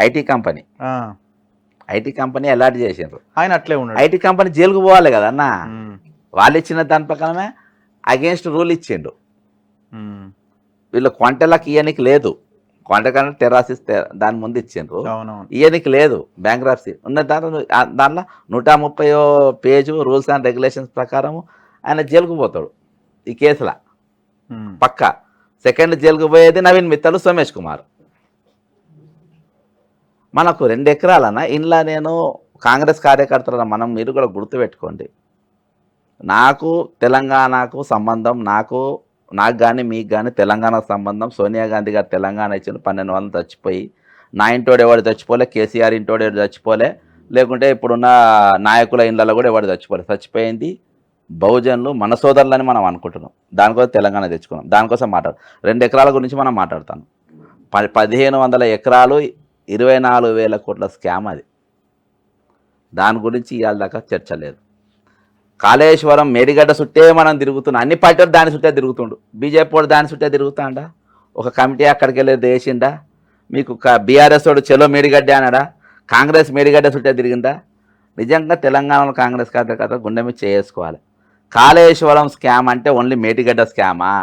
ఐటీ కంపెనీ అలాట్ చేసిండ్రు. ఆయన అట్లే ఉన్నాడు. ఐటీ కంపెనీ జైలుకు పోవాలి కదా అన్న. వాళ్ళు ఇచ్చిన దాని ప్రకారమే అగేన్స్ట్ రూల్ ఇచ్చిండు. వీళ్ళు క్వాంటలకు ఇయనికి లేదు, క్వాంటకన్నా టెరాసిస్ దాని ముందు ఇచ్చిండ్రు, ఇయనికి లేదు. బ్యాంక్రప్సీ ఉన్న దాంట్లో 130 పేజు రూల్స్ అండ్ రెగ్యులేషన్స్ ప్రకారము ఆయన జైలుకు పోతాడు ఈ కేసులో పక్క. సెకండ్ జైలుకు పోయేది నవీన్ మిత్తలు, సోమేష్ కుమార్. మనకు 2 ఎకరాలన్నా ఇంట్లో నేను కాంగ్రెస్ కార్యకర్తల మనం మీరు కూడా గుర్తుపెట్టుకోండి. నాకు తెలంగాణకు సంబంధం, నాకు కానీ మీకు కానీ తెలంగాణకు సంబంధం. సోనియా గాంధీ గారు తెలంగాణ ఇచ్చిన 12 వందలు చచ్చిపోయి, నా ఇంటోడు ఎవడు చచ్చిపోలే, కేసీఆర్ ఇంటోడు ఎవడు చచ్చిపోలే, లేకుంటే ఇప్పుడున్న నాయకుల ఇండ్లలో కూడా ఎవడు చచ్చిపోలే. చచ్చిపోయింది బహుజనులు, మన సోదరులని మనం అనుకుంటున్నాం. దానికోసం తెలంగాణ తెచ్చుకున్నాం. దానికోసం 2 ఎకరాల గురించి మనం మాట్లాడతాను. 1500 ఎకరాలు 24,000 కోట్ల స్కామ్ అది. దాని గురించి ఇవాళ దాకా చర్చ లేదు. కాళేశ్వరం మేడిగడ్డ చుట్టే మనం తిరుగుతున్నాం. అన్ని పార్టీలు దాని చుట్టే తిరుగుతుండు. బీజేపీ వాడు దాని చుట్టే తిరుగుతాడా? ఒక కమిటీ అక్కడికి వెళ్ళి వేసిండా? మీకు బీఆర్ఎస్ వాడు చెలో మేడిగడ్డ అన్నాడా? కాంగ్రెస్ మేడిగడ్డ చుట్టే తిరిగిందా? నిజంగా తెలంగాణలో కాంగ్రెస్ కార్యకర్త గుండె మీద చేసుకోవాలి. కాళేశ్వరం స్కామ్ అంటే ఓన్లీ మేడిగడ్డ స్కామా,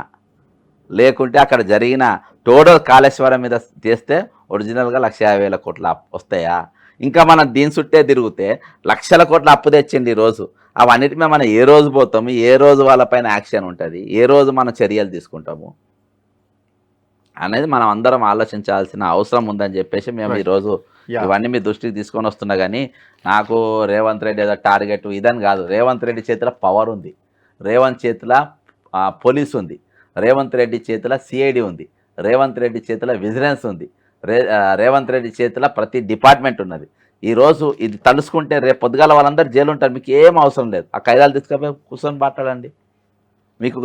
లేకుంటే అక్కడ జరిగిన టోటల్ కాళేశ్వరం మీద చేస్తే ఒరిజినల్గా 150,000 కోట్ల వస్తాయా? ఇంకా మనం దీని చుట్టే తిరిగితే లక్షల కోట్ల అప్పు తెచ్చింది ఈరోజు. అవన్నిటి మీద మనం ఏ రోజు పోతాము, ఏ రోజు వాళ్ళపైన యాక్షన్ ఉంటుంది, ఏ రోజు మనం చర్యలు తీసుకుంటాము అనేది మనం అందరం ఆలోచించాల్సిన అవసరం ఉందని చెప్పేసి మేము ఈరోజు ఇవన్నీ మీ దృష్టికి తీసుకొని వస్తున్నా. కానీ నాకు రేవంత్ రెడ్డి ఏదో టార్గెట్ ఇదని కాదు. రేవంత్ రెడ్డి చేతిలో పవర్ ఉంది, రేవంత్ చేతిలో పోలీస్ ఉంది, రేవంత్ రెడ్డి చేతిలో సిఐడి ఉంది, రేవంత్ రెడ్డి చేతిలో విజిలెన్స్ ఉంది, రేవంత్ రెడ్డి చేతిలో ప్రతి డిపార్ట్మెంట్ ఉన్నది. ఈరోజు ఇది తలుసుకుంటే రేపు పొద్దుగాల వాళ్ళందరూ జైలు ఉంటారు. మీకు ఏం అవసరం లేదు. ఆ ఖైదాలు తీసుకుపోయి కూర్చొని మాట్లాడండి. మీకు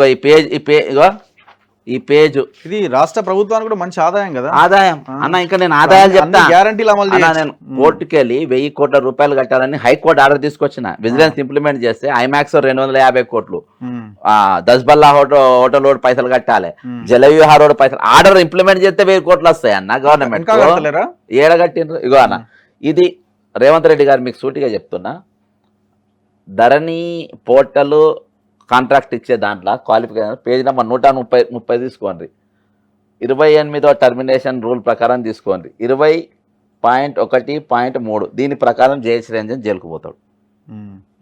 ఈ పేజ్ ఇది రాష్ట్ర ప్రభుత్వానికి కూడా మంచి ఆదాయం కదా. ఆదాయం అన్న, ఇంకా నేను ఆదాయాలు చెప్తా. గ్యారంటీలు అమలు నేను కోర్టుకి వెళ్ళి 1,000 కోట్ల రూపాయలు కట్టాలని హైకోర్టు ఆర్డర్ తీసుకొచ్చిన. విజిలెన్స్ ఇంప్లిమెంట్ చేస్తే ఐమాక్స్ 250 కోట్లు, దస్బల్లా హోటల్ రోడ్ పైసలు కట్టాలి, జలవిహార్ రోడ్ పైసలు ఆర్డర్ ఇంప్లిమెంట్ చేస్తే 1,000 కోట్లు వస్తాయి అన్న. గవర్నమెంట్ ఏడగట్టిండ్రు. ఇగో అన్న, ఇది రేవంత్ రెడ్డి గారు మీకు సూటిగా చెప్తున్నా. ధరణి పోర్టల్ కాంట్రాక్ట్ ఇచ్చే దాంట్లో క్వాలిఫికేషన్ పేజ్ నెంబర్ 130 తీసుకోండి. 28వ టర్మినేషన్ రూల్ ప్రకారం తీసుకోండి. 20.1.3 దీని ప్రకారం జయశ్రంజన్ జైలుకు పోతాడు.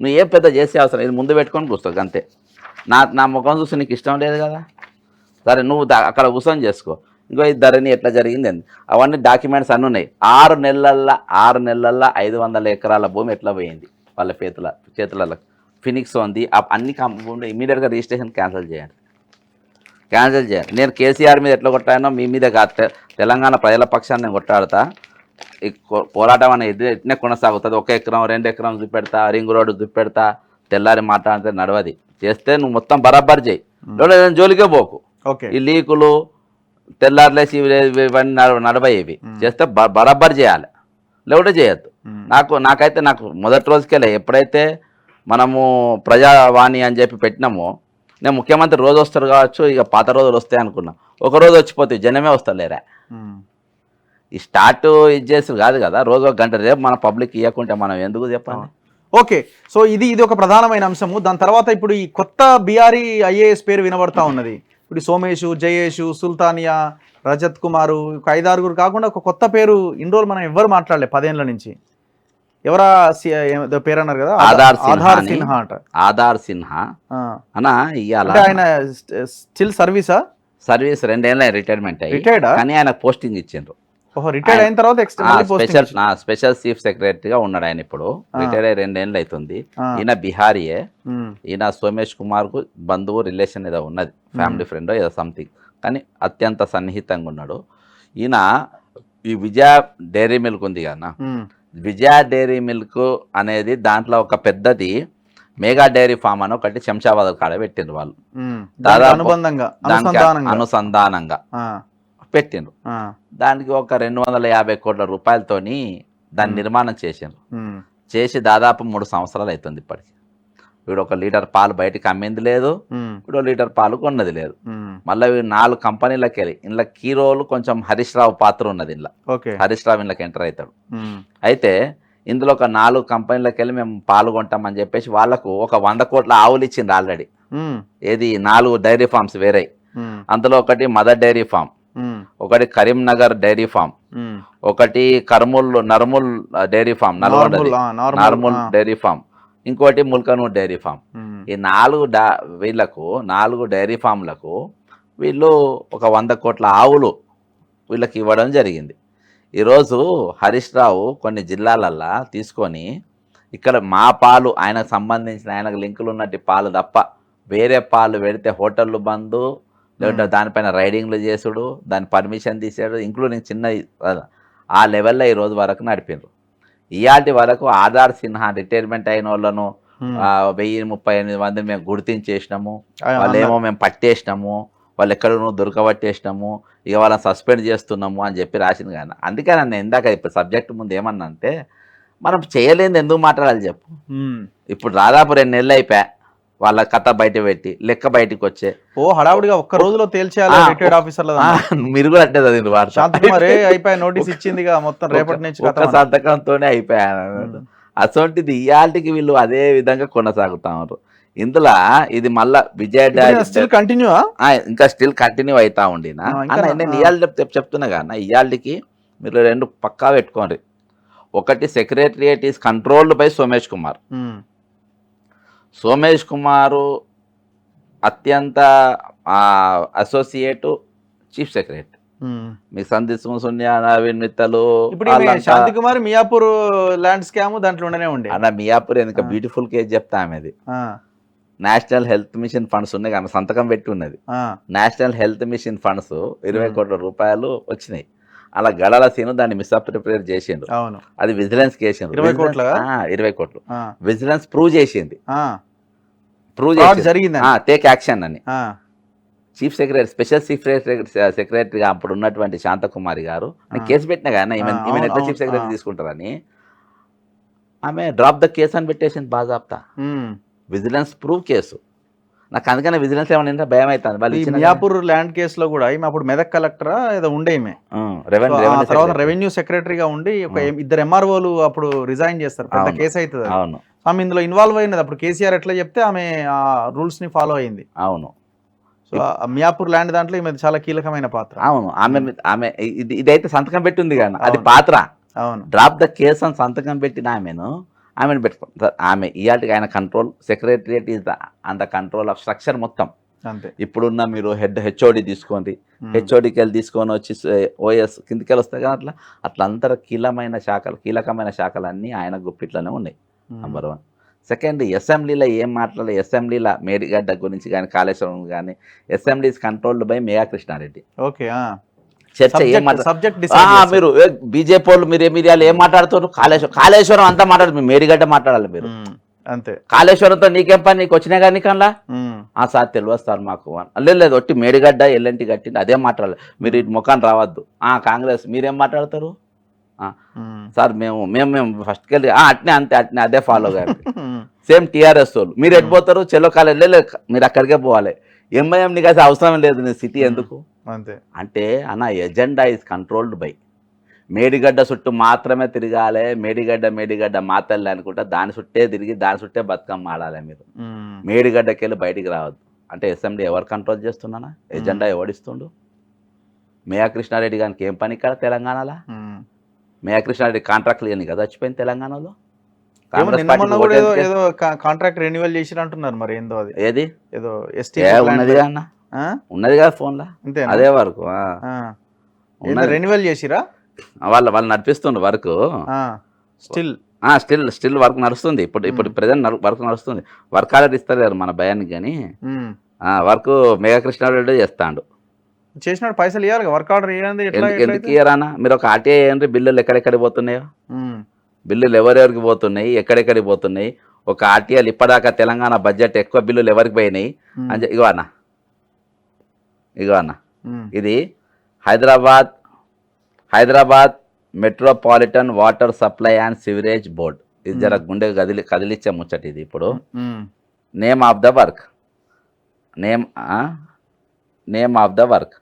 నువ్వు ఏం పెద్ద చేసే అవసరం, ఇది ముందు పెట్టుకొని కూర్చోవు అంతే. నా ముఖం చూసి నీకు ఇష్టం లేదు కదా, సరే నువ్వు అక్కడ కూర్చొని చేసుకో. ఇంకో ఈ ధరణి ఎట్లా జరిగింది అని అవన్నీ డాక్యుమెంట్స్ అన్నీ ఉన్నాయి. 6 నెలల్లో 500 ఎకరాల భూమి ఎట్లా పోయింది వాళ్ళ చేతులలో. ఫినిక్స్ ఉంది, అన్ని ఇమీడియట్గా రిజిస్ట్రేషన్ క్యాన్సిల్ చేయండి. నేను కేసీఆర్ మీద ఎట్లా కొట్టానో మీ మీద కాదు, తెలంగాణ ప్రజల పక్షాన్ని నేను కొట్టాడతా. ఈ పోరాటం అనేది ఎట్నే కొనసాగుతుంది. 1 ఎకరం 2 ఎకరం చూపెడతా, రింగ్ రోడ్డు చూపెడతా, తెల్లారి మాట్లాడితే నడవది. చేస్తే నువ్వు మొత్తం బరాబర్ చేయి, జోలికే పోకు. ఈ లీకులు తెల్లారులేసి ఇవన్నీ నడవయేవి చేస్తే బరాబర్ చేయాలి, లేకుంటే చేయొద్దు. నాకైతే మొదటి రోజుకెళ్ళే ఎప్పుడైతే మనము ప్రజావాణి అని చెప్పి పెట్టినామో, నేను ముఖ్యమంత్రి రోజు వస్తారు కావచ్చు, ఇక పాత రోజులు వస్తాయి అనుకున్నా. ఒక రోజు వచ్చిపోతే జనమే వస్తలేరా. ఈ స్టార్ట్ ఇది చేసి కాదు కదా, రోజు 1 గంట రేపు మన పబ్లిక్ ఇవ్వకుంటే మనం ఎందుకు చెప్పాలి. ఓకే, సో ఇది ఒక ప్రధానమైన అంశము. దాని తర్వాత ఇప్పుడు ఈ కొత్త బీఆర్ఈ ఐఏఎస్ పేరు వినబడతా ఉన్నది. ఇప్పుడు సోమేషు, జయేషు, సుల్తానియా, రజత్ కుమారు, 5-6 కాకుండా ఒక కొత్త పేరు ఇన్ని రోజులు మనం ఎవ్వరు మాట్లాడలే 10 ఏళ్ల నుంచి. ఎవరా పేరు అన్నారు కదా, ఆధార్ సిన్హా అంట. ఆధార్ సిన్హా అన్నా, ఆయన స్టిల్ సర్వీస్ 2 ఏళ్ళ రిటైర్మెంట్ అయ్యి, కానీ ఆయన పోస్టింగ్ ఇచ్చిండ్రు. రిటైర్డ్ అయిన తర్వాత స్పెషల్ చీఫ్ సెక్రటరీగా ఉన్నాడు ఆయన. ఇప్పుడు రిటైర్ అయ్యి 2 ఏళ్ళు అవుతుంది. ఈయన బిహారీయే. ఈయన సోమేష్ కుమార్ కు బంధువు, రిలేషన్ ఏదో ఉన్నది, ఫ్యామిలీ ఫ్రెండ్ ఏదో సంథింగ్, కానీ అత్యంత సన్నిహితంగా ఉన్నాడు. ఈయన ఈ విజయ డైరీ మిల్క్ ఉంది కదా, విజయ డైరీ మిల్క్ అనేది దాంట్లో ఒక పెద్దది మెగా డైరీ ఫామ్ అని ఒకటి శంషాబాద్ కాడ పెట్టిండ్రు వాళ్ళు. దాదాపు అనుబంధంగా దానికి అనుసంధానంగా పెట్టిండ్రు. దానికి ఒక 250 కోట్ల రూపాయలతోని దాన్ని నిర్మాణం చేసిండ్రు. చేసి దాదాపు 3 సంవత్సరాలు అవుతుంది ఇప్పటికి. వీడు 1 లీటర్ పాలు బయటికి అమ్మింది లేదు, వీడు 1 లీటర్ పాలు కొన్నది లేదు. మళ్ళీ వీడు 4 కంపెనీలకు వెళ్ళి ఇంట్లో కీరోలు కొంచెం హరీష్ రావు పాత్ర ఉన్నది. ఇంట్లో హరీష్ రావు ఇంట్లోకి ఎంటర్ అవుతాడు. అయితే ఇందులో ఒక 4 కంపెనీలకు వెళ్ళి మేము పాల్గొంటామని చెప్పేసి వాళ్ళకు ఒక 100 కోట్ల ఆవులు ఇచ్చింది ఆల్రెడీ. ఏది 4 డైరీ ఫార్మ్స్ వేరే. అందులో ఒకటి మదర్ డైరీ ఫామ్, ఒకటి కరీంనగర్ డైరీ ఫామ్, ఒకటి నర్ముల్ డైరీ ఫామ్, నర్ముల్ డైరీ ఫామ్, ఇంకోటి ముల్కనూర్ డైరీ ఫామ్. ఈ 4 డైరీ ఫామ్లకు వీళ్ళు ఒక 100 కోట్ల ఆవులు వీళ్ళకి ఇవ్వడం జరిగింది. ఈరోజు హరీష్ రావు కొన్ని జిల్లాలల్లా తీసుకొని ఇక్కడ మా పాలు ఆయనకు సంబంధించిన ఆయనకు లింకులు ఉన్నట్టు పాలు తప్ప వేరే పాలు పెడితే హోటళ్ళు బంద్, లేదంటే దానిపైన రైడింగ్లు చేసుడు, దాని పర్మిషన్ తీసాడు, ఇంక్లూడింగ్ చిన్న ఆ లెవెల్లో ఈరోజు వరకు నడిపిండ్రు. ఇయాటి వరకు ఆధార్ సిన్హా రిటైర్మెంట్ అయిన వాళ్ళను 1038 మందిని మేము గుర్తించేసినాము, వాళ్ళేమో మేము పట్టేసినాము, వాళ్ళు ఎక్కడనో దొరకబట్టేసినాము, ఇక వాళ్ళని సస్పెండ్ చేస్తున్నాము అని చెప్పి రాసింది. కానీ అందుకే నన్ను ఇందాక ఇప్పుడు సబ్జెక్ట్ ముందు ఏమన్నా అంటే మనం చేయలేని ఎందుకు మాట్లాడాలి చెప్పు. ఇప్పుడు దాదాపు 2 నెలలు అయిపోయా వాళ్ళ కథ బయట పెట్టి లెక్క బయటకు వచ్చే హడావుడిగా ఒక్క రోజులో తేల్చేయాలి. రిటైర్డ్ ఆఫీసర్లు మీరు కూడా అంటే చదివింది అయిపోయి నోటీస్ ఇచ్చింది మొత్తం రేపటి నుంచి సంతకంతోనే అయిపోయాను. అసొంటిది ఇయాల్టికి వీళ్ళు అదే విధంగా కొనసాగుతా ఉన్నారు. ఇందులో ఇది మళ్ళా విజయ్ కంటిన్యూ ఇంకా స్టిల్ కంటిన్యూ అవుతా ఉండినా నేను ఇయాల్ చెప్తున్నా కానీ ఇయాల్టికి మీరు 2 పక్కా పెట్టుకోండి. ఒకటి secretariat is controlled by Somesh Kumar. Somesh Kumar అత్యంత అసోసియేట్ చీఫ్ సెక్రటరీ. మీకు సందీప్ సున్యా, నవీన్ మిత్తలు, శాంతి కుమార్ మియాపూర్ ల్యాండ్ స్కామ్ దాంట్లోనే ఉండే అన్న. మియాపూర్ ఎందుకు బ్యూటిఫుల్ కేసు చెప్తా ఆమెది. నేషనల్ హెల్త్ మిషన్ ఫండ్స్ ఉన్నాయి, ఆమె సంతకం పెట్టి ఉన్నది. నేషనల్ హెల్త్ మిషన్ ఫండ్స్ 20 కోట్ల రూపాయలు వచ్చినాయి. అలా గడల సీను దాన్ని మిస్అప్రిపేర్ చేసిండు. అది విజిలెన్స్ కేసు. 20 కోట్లు విజిలెన్స్ ప్రూవ్ చేసింది. జరిగింది టేక్ యాక్షన్ అని చీఫ్ సెక్రటరీ, స్పెషల్ చీఫ్ సెక్రటరీగా అప్పుడు ఉన్నటువంటి శాంతకుమారి గారు కేసు పెట్టినా కానీ ఈమె ఎట్లా చీఫ్ సెక్రటరీ తీసుకుంటారని ఆమె డ్రాప్ ద కేసు అని పెట్టేసింది బాజాప్తా. Vigilance prove case. నాకు అందుకనే విజిలెన్స్ ఏమన్నా భయం అవుతుంది. మియాపూర్ ల్యాండ్ కేసులో కూడా అప్పుడు మెదక్ కలెక్టర్ ఏదో ఉండే రెవెన్యూ సెక్రటరీగా ఉండి ఒక 2 MROలు అప్పుడు రిజైన్ చేస్తారు. పెద్ద కేసు అవుతుంది. అవును, ఆమె ఇందులో ఇన్వాల్వ్ అయినది. అప్పుడు కేసీఆర్ ఎట్లా చెప్తే ఆమె ఆ రూల్స్ ని ఫాలో అయింది. అవును. సో మియాపూర్ ల్యాండ్ దాంట్లో ఈమె చాలా కీలకమైన పాత్ర. అవును. ఆమె ఇదైతే సంతకం పెట్టింది కానీ అది పాత్ర. అవును. డ్రాప్ ద కేసు అని సంతకం పెట్టిన ఆమెను పెట్టుకుంటారు. ఆమె ఇయాటికి ఆయన control, secretariat is and the control of structure మొత్తం. అంతే. ఇప్పుడున్న మీరు హెచ్ఓడి తీసుకోండి, హెచ్ఓడికి వెళ్ళి తీసుకొని వచ్చి ఓఎస్ కిందికి వెళ్ళి వస్తాయి కదా, అట్లా అంతా కీలకమైన శాఖలు అన్నీ ఆయన గుప్పిట్లోనే ఉన్నాయి. నంబర్ 1. సెకండ్, అసెంబ్లీలో ఏం మాట్లాడాలి, అసెంబ్లీలో మేడిగడ్డ గురించి కానీ కాళేశ్వరం కానీ అసెంబ్లీస్ కంట్రోల్డ్ బై మేయా కృష్ణారెడ్డి. ఓకే. చర్చ ఏం మీరు బీజేపీ వాళ్ళు మీరు ఏం మాట్లాడుతారు, కాళేశ్వరం అంతా మాట్లాడు, మేడిగడ్డ మాట్లాడాలి మీరు. అంతే. కాళేశ్వరంతో నీకేం పని, నీకు వచ్చినా కానీ కల్లా సార్ తెలియదు సార్ మాకు. లేదు ఒట్టి మేడిగడ్డ ఎల్లంటి కట్టింది అదే మాట్లాడాలి, మీరు ఇటు ముఖాన్ని రావద్దు. కాంగ్రెస్ మీరేం మాట్లాడతారు సార్, మేము ఫస్ట్కి వెళ్ళి అట్నే అదే ఫాలో గారు. సేమ్ టీఆర్ఎస్ వాళ్ళు మీరు ఎట్టిపోతారు, చెల్లో కాలేజ్ లేదు మీరు అక్కడికే పోవాలి. ఎంఐఎం నీకు అసలు అవసరం లేదు, నీ సిటీ ఎందుకు అంటే అన్న agenda is controlled by. Medigadda చుట్టూ మాత్రమే తిరగాలి, మేడిగడ్డ మాతల్లి అనుకుంటా దాని చుట్టే తిరిగి దాని చుట్టే బతుకమ్మ ఆడాలి మీరు. మేడిగడ్డకి వెళ్ళి బయటికి రావద్దు. అంటే అసెంబ్లీ ఎవరు కంట్రోల్ చేస్తున్నానా, ఎజెండా ఎవడిస్తుండు? మేయా కృష్ణారెడ్డి గారికి ఏం పని ఇక్కడ తెలంగాణలో? మేయా కృష్ణారెడ్డి కాంట్రాక్ట్లు ఇవ్వని కదా చచ్చిపోయింది తెలంగాణలో. కాంట్రాక్ట్ రెన్యువల్ చేసి అంటున్నారు, మరి ఏందో అది ఏది ఏదో ఉన్నదిగా అన్న, ఉన్నది కదా ఫోన్లో అదే వరకు రెన్యువల్ చేసిరా వాళ్ళు నడిపిస్తుండ్రు వర్క్. స్టిల్ వర్క్ నడుస్తుంది. ఇప్పుడు ప్రజెంట్ వర్క్ నడుస్తుంది. వర్క్ ఆర్డర్ ఇస్తారు కదా మన భయానికి, కానీ వర్క్ మేఘా కృష్ణారెడ్డి చేస్తాడు. చేసినాడు, పైసలు ఇవ్వాలి, వర్క్ ఆర్డర్ ఎందుకు ఇయ్యరానా? మీరు ఒక ఆర్టీఐ ఏంటి, బిల్లులు ఎక్కడెక్కడ పోతున్నాయో బిల్లులు ఎవరెవరికి పోతున్నాయి, ఎక్కడెక్కడికి పోతున్నాయి, ఒక ఆర్టీఎల్ ఇప్పటిదాకా తెలంగాణ బడ్జెట్ ఎక్కువ బిల్లులు ఎవరికి పోయినాయి అని ఇగో అన్న ఇది Hyderabad metropolitan water supply and sewerage board. ఇది జర గుండె కదిలిచ్చే ముచ్చట ఇది. ఇప్పుడు name of the work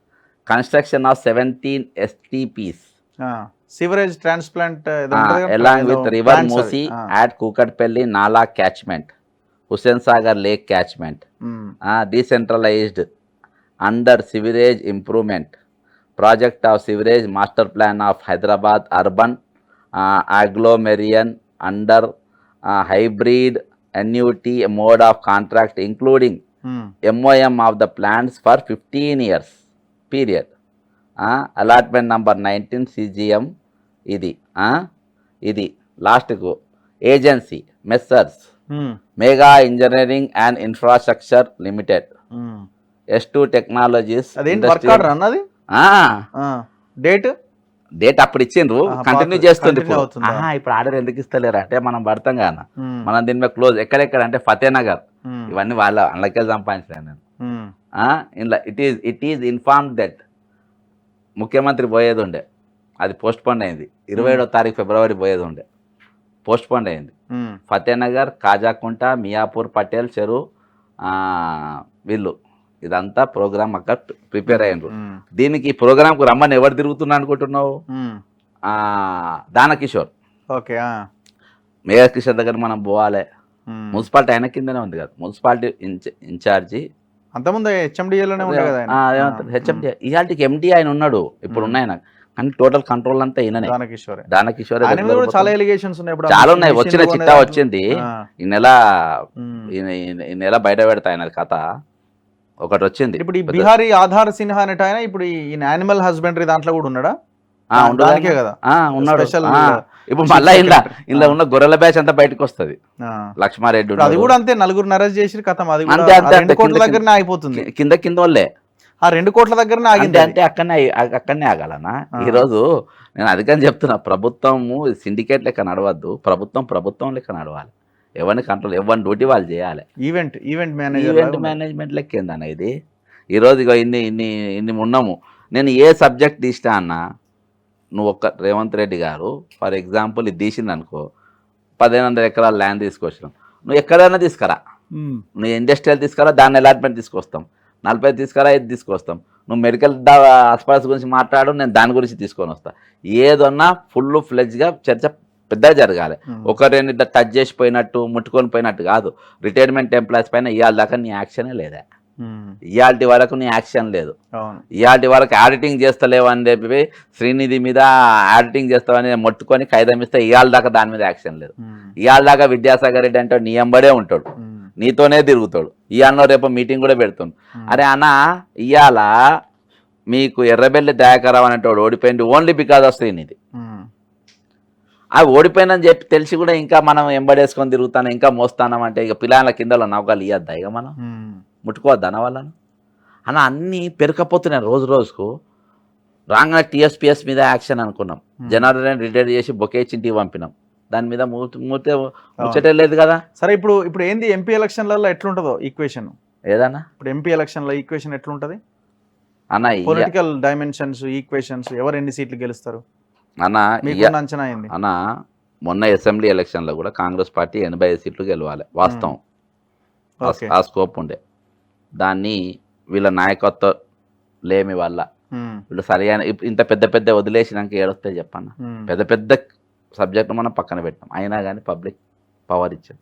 construction of 17 STPs sewerage transplant along with river Musi at Kukatpalli Nala catchment, Hussain Sagar Lake catchment, decentralized under sewerage improvement project of sewerage master plan of Hyderabad urban agglomeration under hybrid annuity mode of contract including MOM of the plans for 15 years period. Allotment number 19 CGM ఇది లాస్ట్కు agency Messrs mega engineering and infrastructure limited, S2 technologies. అన్నది date అప్పుడు ఇచ్చిండ్రు, continue చేస్తుంది ఇప్పుడు order ఎందుకు ఇస్తలేరు అంటే మనం పడతాం కాన, మనం దీని మీద క్లోజ్ ఎక్కడెక్కడ అంటే ఫతేనగర్ ఇవన్నీ వాళ్ళ అందులోకే సంపాదించాను నేను. ఇలా ఇట్ ఈస్ ఇన్ఫార్మ్ దట్ ముఖ్యమంత్రి పోయేది ఉండే, అది పోస్ట్ పోన్ అయింది. 27వ తారీఖు ఫిబ్రవరి పోయేది ఉండే, పోస్ట్ పోన్ అయింది. ఫతేనగర్, కాజాకుంట, మియాపూర్, పటేల్ చెరు వీళ్ళు ఇదంతా ప్రోగ్రామ్ అక్కడ ప్రిపేర్ అయ్యిండ్రు. దీనికి ఈ ప్రోగ్రామ్కు రమ్మని ఎవరు తిరుగుతున్నా అనుకుంటున్నావు? దానకిషోర్. ఓకే, మేయర్ కిషోర్ దగ్గర మనం పోవాలి. మున్సిపాలిటీ ఆయన కిందనే ఉంది కదా, మున్సిపాలిటీ ఇన్ఛార్జి. అంతకుముందు హెచ్ఎండిఏలోనే ఉండే కదా హెచ్ఎండి. ఇవాళకి ఎండి ఆయన ఉన్నాడు, ఇప్పుడు ఉన్నాయి నాకు, కానీ టోటల్ కంట్రోల్ అంతా ఈయననే, దానకిషోర్. చాలా ఎలిగేషన్స్ ఉన్నాయి, చాలా ఉన్నాయి. వచ్చిన చిట్టా వచ్చింది ఈ నెల బయట పెడతా ఆయన కథ ఒకటి వచ్చింది. ఇప్పుడు ఈ బిహారీ ఆధార్ సిన్హా అనేట ఆయన ఇప్పుడు ఈ యానిమల్ హస్బెండరీ దాంట్లో కూడా ఉన్నాడా? కదా ఉన్నాడు. ఇప్పుడు మళ్ళీ ఇలా ఉన్న గొర్రెల బ్యాచ్ అంతా బయటకు వస్తుంది. లక్ష్మారెడ్డి అది కూడా అంతే, నలుగురు అరెస్ట్ చేసి కథం. అది 2 కోట్ల దగ్గరనే ఆగిపోతుంది. కింద వాళ్ళే ఆ 2 కోట్ల దగ్గరనే ఆగింది. అంటే అక్కడనే ఆగాలనా? ఈరోజు నేను అధికంగా చెప్తున్నా, ప్రభుత్వము సిండికేట్ లెక్క నడవద్దు, ప్రభుత్వం లెక్క నడవాలి. ఎవరిని కంట్రోల్, ఎవరిని డ్యూటీ వాళ్ళు చేయాలి. ఈవెంట్ మేనేజ్మెంట్ లెక్క ఏందన్న ఇది? ఈరోజు ఇక ఇన్ని ఉన్నాము. నేను ఏ సబ్జెక్ట్ తీసినా అన్న, నువ్వు రేవంత్ రెడ్డి గారు ఫర్ ఎగ్జాంపుల్ ఇది తీసింది అనుకో, 1500 ఎకరాల ల్యాండ్ తీసుకొచ్చినాం, నువ్వు ఎక్కడైనా తీసుకురా, నువ్వు ఇండస్ట్రియల్ తీసుకురా, దాన్ని అలాట్మెంట్ తీసుకొస్తాం, 40 తీసుకురా, 5 తీసుకొస్తాం. నువ్వు మెడికల్ హాస్పిటల్స్ గురించి మాట్లాడు, నేను దాని గురించి తీసుకొని వస్తా. ఏదన్నా ఫుల్ ఫ్లెడ్జ్గా చర్చ పెద్దగా జరగాలి. ఒకరిని టచ్ చేసిపోయినట్టు ముట్టుకొని పోయినట్టు కాదు. రిటైర్మెంట్ ఎంప్లాయీస్ పైన ఇవాళ దాకా నీ యాక్షనే లేదా, ఇవాళ వరకు నీ యాక్షన్ లేదు. ఇవాళ వరకు ఆడిటింగ్ చేస్తలేవు అని చెప్పి శ్రీనిధి మీద ఆడిటింగ్ చేస్తావని మొట్టుకొని ఖైదం ఇస్తే ఇవాళ దాకా దాని మీద యాక్షన్ లేదు. ఇవాళ దాకా విద్యాసాగర్ రెడ్డి అంటే నీ ఎంబడే ఉంటాడు, నీతోనే తిరుగుతాడు. ఇవాళ రేపు మీటింగ్ కూడా పెడుతుంది. అరే అన్న, ఇవాళ మీకు ఎర్రబెల్లి దయాకరావు అనేటోడు ఓడిపోయింది ఓన్లీ బికాజ్ ఆఫ్ శ్రీనిధి. అవి ఓడిపోయిందని చెప్పి తెలిసి కూడా ఇంకా మనం ఎంబడేసుకొని తిరుగుతాను, ఇంకా మోస్తానంటే ఇక పిల్లల కిందలో నౌకలు ఇవ్వద్దా? ఇక మనం ముట్టుకోవద్దా అన్న వాళ్ళను? అన్న అన్నీ పెరకపోతున్నాయి రోజు రోజుకు. రాగానే TSPS మీద యాక్షన్ అనుకున్నాం, జనార్దన్ రిటైర్ చేసి బొకేచి ఇంటికి పంపినాం, దాని మీద ముచ్చటే లేదు కదా. సరే, ఇప్పుడు ఏంది ఎంపీ ఎలక్షన్లలో ఎట్లుంటుందో ఈక్వేషన్ ఏదన్నా? ఇప్పుడు ఎంపీ ఎలక్షన్లో ఈక్వేషన్ ఎట్లుంటుంది అన్న? పొలిటికల్ డైమెన్షన్స్, ఈక్వేషన్స్, ఎవరు ఎన్ని సీట్లు గెలుస్తారు అన్న? అంచనా అయింది అన్న, మొన్న అసెంబ్లీ ఎలక్షన్లో కూడా కాంగ్రెస్ పార్టీ 85 సీట్లు గెలవాలి వాస్తవం, ఆ స్కోప్ ఉండే. దాన్ని వీళ్ళ నాయకత్వ లేమి వల్ల వీళ్ళు సరైన ఇంత పెద్ద వదిలేసినాక ఏడొస్తే చెప్పన్న. పెద్ద సబ్జెక్ట్ మనం పక్కన పెట్టాం, అయినా కానీ పబ్లిక్ పవర్ ఇచ్చాం.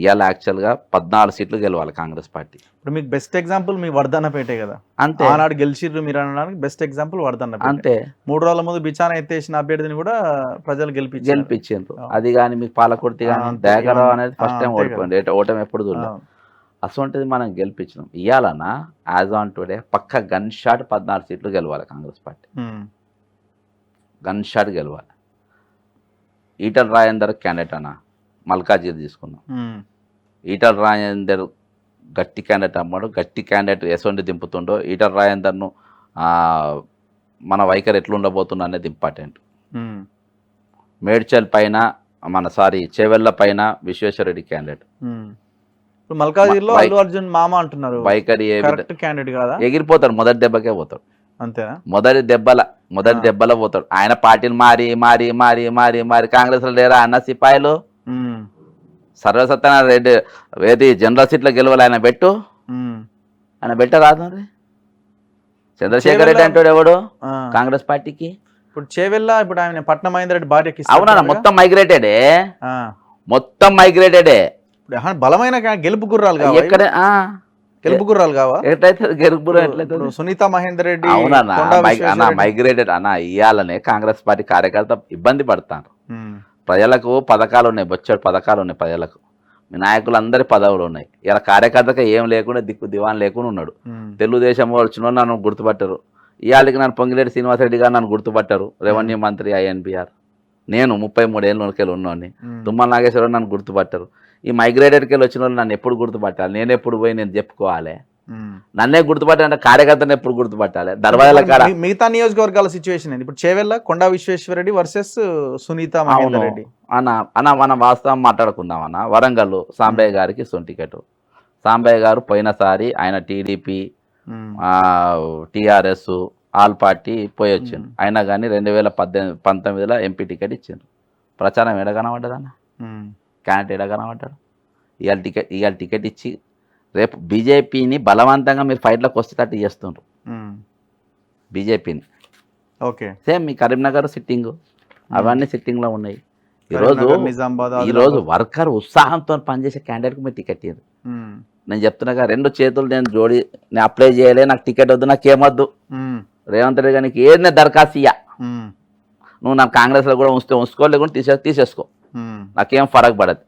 ఇవాళ యాక్చువల్గా 14 సీట్లు గెలవాలి కాంగ్రెస్ పార్టీ. ఇప్పుడు మీకు బెస్ట్ ఎగ్జాంపుల్ మీ వర్ధన్నపేటే కదా, అంతే. ఆనాడు గెలిచిర్రు మీరు అనడానికి బెస్ట్ ఎగ్జాంపుల్ వర్ధన్నపేట. అంతే, 3 రోజుల ముందు బిచాన ఎత్తేసిన అభ్యర్థిని కూడా ప్రజలు గెలిపించారు. అది కానీ మీకు పాలకుర్తి కానీ దయాకరావు అనేది ఫస్ట్ టైం ఓడిపోయింది, ఓటమి ఎప్పుడు చూడలేదు. అసలు మనం గెలిపించినాం. ఇవ్వాలన్నా యాజ్ ఆన్ టుడే పక్క గన్ షాట్ 14 సీట్లు గెలవాలి కాంగ్రెస్ పార్టీ, గన్ షాట్ గెలవాలి. ఈటల రాజేందర్ క్యాండిడేట్ అన్న, మల్కాజీది తీసుకున్నాం. ఈటల రాజేందర్ గట్టి క్యాండిడేట్ అమ్మాడు, గట్టి క్యాండిడేట్ ఎసొంటి దింపుతుండో. ఈటల రాజేందర్ను మన వైఖరి ఎట్లుండబోతుందో అనేది ఇంపార్టెంట్. మేడ్చల్ పైన చేవెళ్ళ పైన విశ్వేశ్వరరెడ్డి క్యాండిడేట్. ఇప్పుడు మల్కాజిగిరిలో అల్లు అర్జున్ మామ అంటున్నారు, వైఖరి కరెక్ట్ క్యాండిడేట్ కాదా? ఎగిరిపోతాడు, మొదటి దెబ్బకే పోతాడు. అంతేనా? మొదటి దెబ్బలో పోతాడు. ఆయన పార్టీలు మారి మారి మారి మారి మారి కాంగ్రెస్ లో లేరా అన్న సిపాయిలు సర్వసత్యనారాయణ రెడ్డి ఏది జనరల్ సీట్లో గెలవాలి ఆయన పెట్టు, ఆయన పెట్టరాదు. మరి చంద్రశేఖర్ రెడ్డి అంటాడు ఎవడు కాంగ్రెస్ పార్టీకి. ఇప్పుడు చేవెళ్ళ ఇప్పుడు ఆయన పట్నం మహేందర్ రెడ్డి భార్యకి అవునా మొత్తం మైగ్రేటెడే, మొత్తం మైగ్రేటెడే. బలమైన గెలుపు గుర్రాలు కావా? ఎక్కడ గెలుపు గుర్రాలు కావా? ఎట్లయితే గెలుపు ఎట్లయితే సునీత మహేందర్ రెడ్డి అవునా మైగ్రేటెడ్ అన్న. ఇయ్యాలనే కాంగ్రెస్ పార్టీ కార్యకర్త ఇబ్బంది పడతారు. ప్రజలకు పథకాలు ఉన్నాయి, బొచ్చడు పథకాలు ఉన్నాయి ప్రజలకు. మీ నాయకులు అందరి పదవులు ఉన్నాయి. ఇలా కార్యకర్తగా ఏం లేకుండా దిక్కు దివాన్ లేకుండా ఉన్నాడు. తెలుగుదేశం వచ్చిన నన్ను గుర్తుపట్టారు. ఇవాళకి నన్ను పొంగిలేటి శ్రీనివాసరెడ్డి గారు నన్ను గుర్తుపట్టారు, రెవెన్యూ మంత్రి ఐఎన్పిఆర్. నేను 33 ఏళ్ళకి ఉన్నోని. తుమ్మల నాగేశ్వరరావు నన్ను గుర్తుపట్టారు. ఈ మైగ్రేటెడ్కి వెళ్ళి వచ్చిన వాళ్ళు నన్ను ఎప్పుడు గుర్తుపట్టాలి? నేను ఎప్పుడు పోయి నేను చెప్పుకోవాలి? నన్నే గుర్తుపట్టాలంటే కార్యకర్తను ఎప్పుడు గుర్తుపట్టాలి? దర్వాజాల కాడ మిగతా నియోజకవర్గాల సిచ్యువేషన్ ఏంది? ఇప్పుడు చేవెళ్ళ కొండా విశ్వేశ్వరరెడ్డి వర్సెస్ సునీత మహేందర్ రెడ్డి అన్న మనం వాస్తవం మాట్లాడుకుందాం అన్న. వరంగల్ సాంబయ్య గారికి సొంత టికెట్. సాంబయ్య గారు పోయినసారి ఆయన టీడీపీ టీఆర్ఎస్ ఆల్ పార్టీ పోయి వచ్చిండు. అయినా కానీ 2019లో ఎంపీ టికెట్ ఇచ్చిండ్రు. ప్రచారం ఎడ కనబడ్డదన్న, క్యాండిడేట్ ఎడ కనబడ్డాడు? ఇవాళ టికెట్ ఇచ్చి రేపు బీజేపీని బలవంతంగా మీరు ఫైట్లోకి వస్తేటట్టు చేస్తుండ్రు బీజేపీని. ఓకే, సేమ్ మీ కరీంనగర్ సిట్టింగ్ అవన్నీ సిట్టింగ్లో ఉన్నాయి. ఈరోజు వర్కర్ ఉత్సాహంతో పనిచేసే క్యాండిడేట్కి మీరు టికెట్ ఇవ్వరు. నేను చెప్తున్నాగా 2 చేతులు నేను అప్లై చేయలే, నాకు టికెట్ వద్దు, నాకేమొద్దు. రేవంత్ రెడ్డి గారికి ఏదైనా దరఖాస్తు ఇయ్యా, నువ్వు నాకు కాంగ్రెస్లో కూడా ఉంచుకో, లేకుండా తీసేసుకో, నాకేం ఫరక్ పడదు.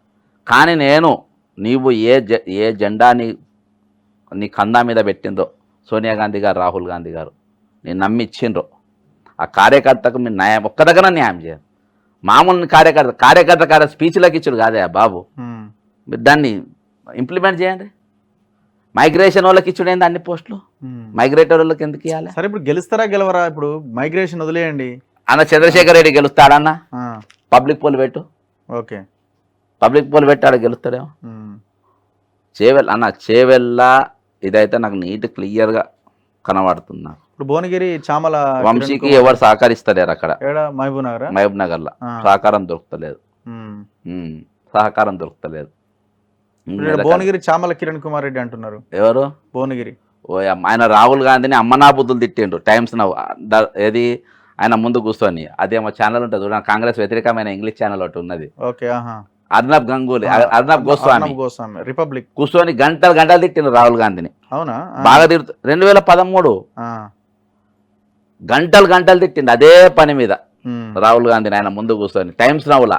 కానీ నీవు ఏ జెండా నీ కందా మీద పెట్టిందో సోనియా గాంధీ గారు, రాహుల్ గాంధీ గారు నేను నమ్మి ఇచ్చిండ్రో ఆ కార్యకర్తకు మీరు న్యాయం ఒక్క దగ్గర న్యాయం చేయాలి. మామూలు కార్యకర్త స్పీచ్లకు ఇచ్చుడు కాదే బాబు, మీరు దాన్ని ఇంప్లిమెంట్ చేయండి. మైగ్రేషన్ వాళ్ళకి ఇచ్చుడేంది అన్ని పోస్టులు, మైగ్రేటర్ వాళ్ళకి ఎందుకు ఇవ్వాలి? సరే ఇప్పుడు గెలుస్తారా గెలవరా? ఇప్పుడు మైగ్రేషన్ వదిలేయండి అన్న. చంద్రశేఖర్ రెడ్డి గెలుస్తాడన్న, పబ్లిక్ పోల్ పెట్టు. ఓకే, పబ్లిక్ పోల్ పెట్టాడు, గెలుస్తాడేమో. చేవెళ్ళ ఇదైతే నాకు నీట్ క్లియర్గా కనబడుతుంది. ఇప్పుడు భువనగిరి చామల వంశీకి ఎవరు సహకరిస్తలేరు అక్కడ మహబూబ్ నగర్లో, సహకారం దొరుకుతలేదు. భువనగిరి చామల కిరణ్ కుమార్ రెడ్డి అంటున్నారు. ఎవరు? భువనగిరి ఆయన రాహుల్ గాంధీని అమ్మనా బుద్ధులు తిట్టిండు. టైమ్స్ ఏది ఆయన ముందు కూర్చొని, అదేమో ఛానల్ ఉంటుంది చూడండి, కాంగ్రెస్ వ్యతిరేకమైన ఇంగ్లీష్ ఛానల్ ఒకటి ఉన్నది. అర్నబ్ గోస్వామి రిపబ్లిక్ కూర్చొని గంటలు తిట్టిండు రాహుల్ గాంధీని. అవునా? బాగా తిడుతూ 2013 గంటలు తిట్టిండు అదే పని మీద రాహుల్ గాంధీని ఆయన ముందు కూర్చొని. టైమ్స్ నవ్వులా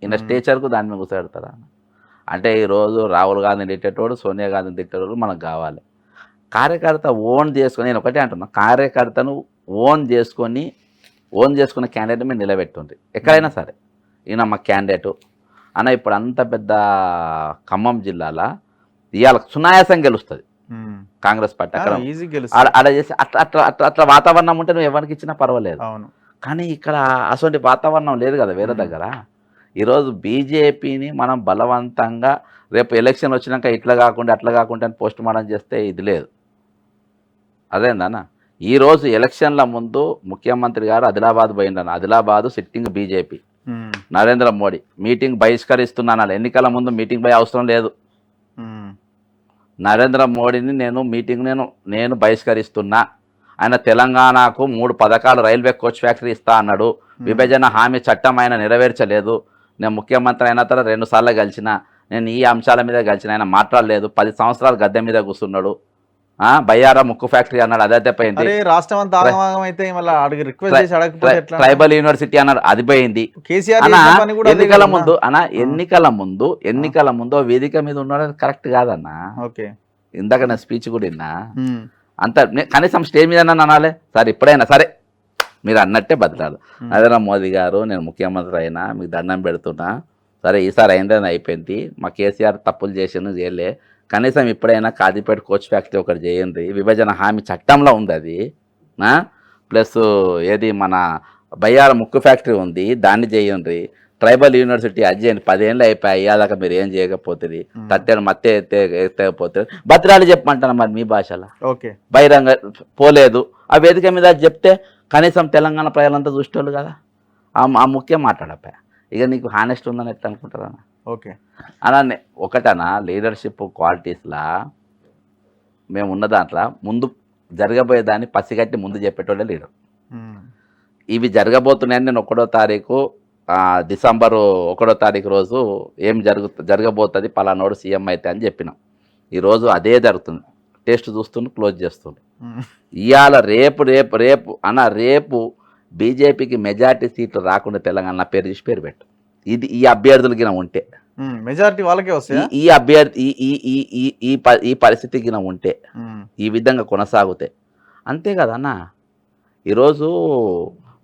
ఈయన స్టేచర్కు దాని మీద కూర్చోబెడతారా? అంటే ఈరోజు రాహుల్ గాంధీని తిట్టేటోడు, సోనియా గాంధీని తిట్టేటోడు మనకు కావాలి. కార్యకర్త ఓన్ చేసుకొని, నేను ఒకటే అంటున్నా, కార్యకర్తను ఓన్ చేసుకునే క్యాండిడేట్ మీరు నిలబెట్టుంది ఎక్కడైనా సరే. ఈయన మా క్యాండిడేటు అన్న. ఇప్పుడు అంత పెద్ద ఖమ్మం జిల్లాలో ఇవాళ సునాయాసం గెలుస్తుంది కాంగ్రెస్ పార్టీ. అక్కడ ఆడ చేసి అట్లా వాతావరణం ఉంటే నువ్వు ఎవరికి ఇచ్చినా పర్వాలేదు. కానీ ఇక్కడ అటువంటి వాతావరణం లేదు కదా వేరే దగ్గర. ఈరోజు బీజేపీని మనం బలవంతంగా రేపు ఎలక్షన్ వచ్చినాక ఇట్లా కాకుండా అట్లా కాకుండా అని పోస్ట్ మార్టం చేస్తే ఇది లేదు. అదేందన్న, ఈరోజు ఎలక్షన్ల ముందు ముఖ్యమంత్రి గారు ఆదిలాబాద్ పోయిండన్న. Adilabad sitting BJP, Narendra Modi meeting బహిష్కరిస్తున్నాను. ఎన్నికల ముందు మీటింగ్ పోయే అవసరం లేదు. నరేంద్ర మోడీని నేను బహిష్కరిస్తున్నా. ఆయన తెలంగాణకు 3 పథకాలు రైల్వే కోచ్ ఫ్యాక్టరీ ఇస్తా అన్నాడు. విభజన హామీ చట్టం ఆయన నెరవేర్చలేదు. నేను ముఖ్యమంత్రి అయిన తర్వాత 2 సార్లు కలిసిన, నేను ఈ అంశాల మీద కలిసిన, ఆయన మాట్లాడలేదు. 10 సంవత్సరాలు గద్దె మీద కూర్చున్నాడు. బయ్యారా ముక్కు ఫ్యాక్టరీ అన్నాడు, అదే పోయింది. ట్రైబల్ యూనివర్సిటీ అన్నాడు, అది పోయింది. ఎన్నికల ముందు వేదిక మీద ఉన్నాడు, కరెక్ట్ కాదన్నా. ఇందాక నా స్పీచ్ కూడా విన్నా. అంత కనీసం స్టేజ్ మీద అనాలే సార్, ఇప్పుడైనా సరే మీరు అన్నట్టే బతకాలి. నరేంద్ర మోదీ గారు, నేను ముఖ్యమంత్రి అయినా మీకు దండం పెడుతున్నా, సరే ఈసారి అయిందని అయిపోయింది. మా కేసీఆర్ తప్పులు చేసిన చేయలే, కనీసం ఇప్పుడైనా కాజీపేట కోచ్ ఫ్యాక్టరీ ఒకటి చేయండి. విభజన హామీ చట్టంలో ఉంది అది. ప్లస్ ఏది మన బయ్యాల ముక్కు ఫ్యాక్టరీ ఉంది, దాన్ని చేయండి. ట్రైబల్ యూనివర్సిటీ అది చేయండి. 10 ఏళ్ళు అయిపోయి అయ్యాదాకా మీరు ఏం చేయకపోతుంది, తట్టెలు మత్తే ఎత్తకపోతుంది. బతిరాలు చెప్పమంటాను మరి మీ భాషలో. ఓకే, బహిరంగ పోలేదు. ఆ వేదిక మీద చెప్తే కనీసం తెలంగాణ ప్రజలంతా చూసేవాళ్ళు కదా. ఆ ముఖ్యం మాట్లాడపా. ఇక నీకు హానెస్ట్ ఉందని ఎట్లా అనుకుంటారన్నా? ఓకే అలా ఒకటనా లీడర్షిప్ క్వాలిటీస్లా మేము ఉన్న దాంట్లో ముందు జరగబోయేదాన్ని పసిగట్టి ముందు చెప్పేటోళ్ళే లీడర్. ఇవి జరగబోతున్నాయని నేను 1వ తారీఖు డిసెంబరు 1వ తారీఖు రోజు ఏం జరగబోతుంది పలానోడు సీఎం అయితే అని చెప్పినాం. ఈరోజు అదే జరుగుతుంది. టెస్ట్ చూస్తుండు, క్లోజ్ చేస్తుండు. ఇవాళ రేపు బీజేపీకి మెజార్టీ సీట్లు రాకుండా తెలంగాణ పేరు తీసి పేరు పెట్టు. ఇది ఈ అభ్యర్థులకి ఉంటే మెజారిటీ వాళ్ళకే వస్తాయి. ఈ అభ్యర్థి ఈ పరిస్థితికి ఉంటే ఈ విధంగా కొనసాగుతాయి అంతే కదన్నా. ఈరోజు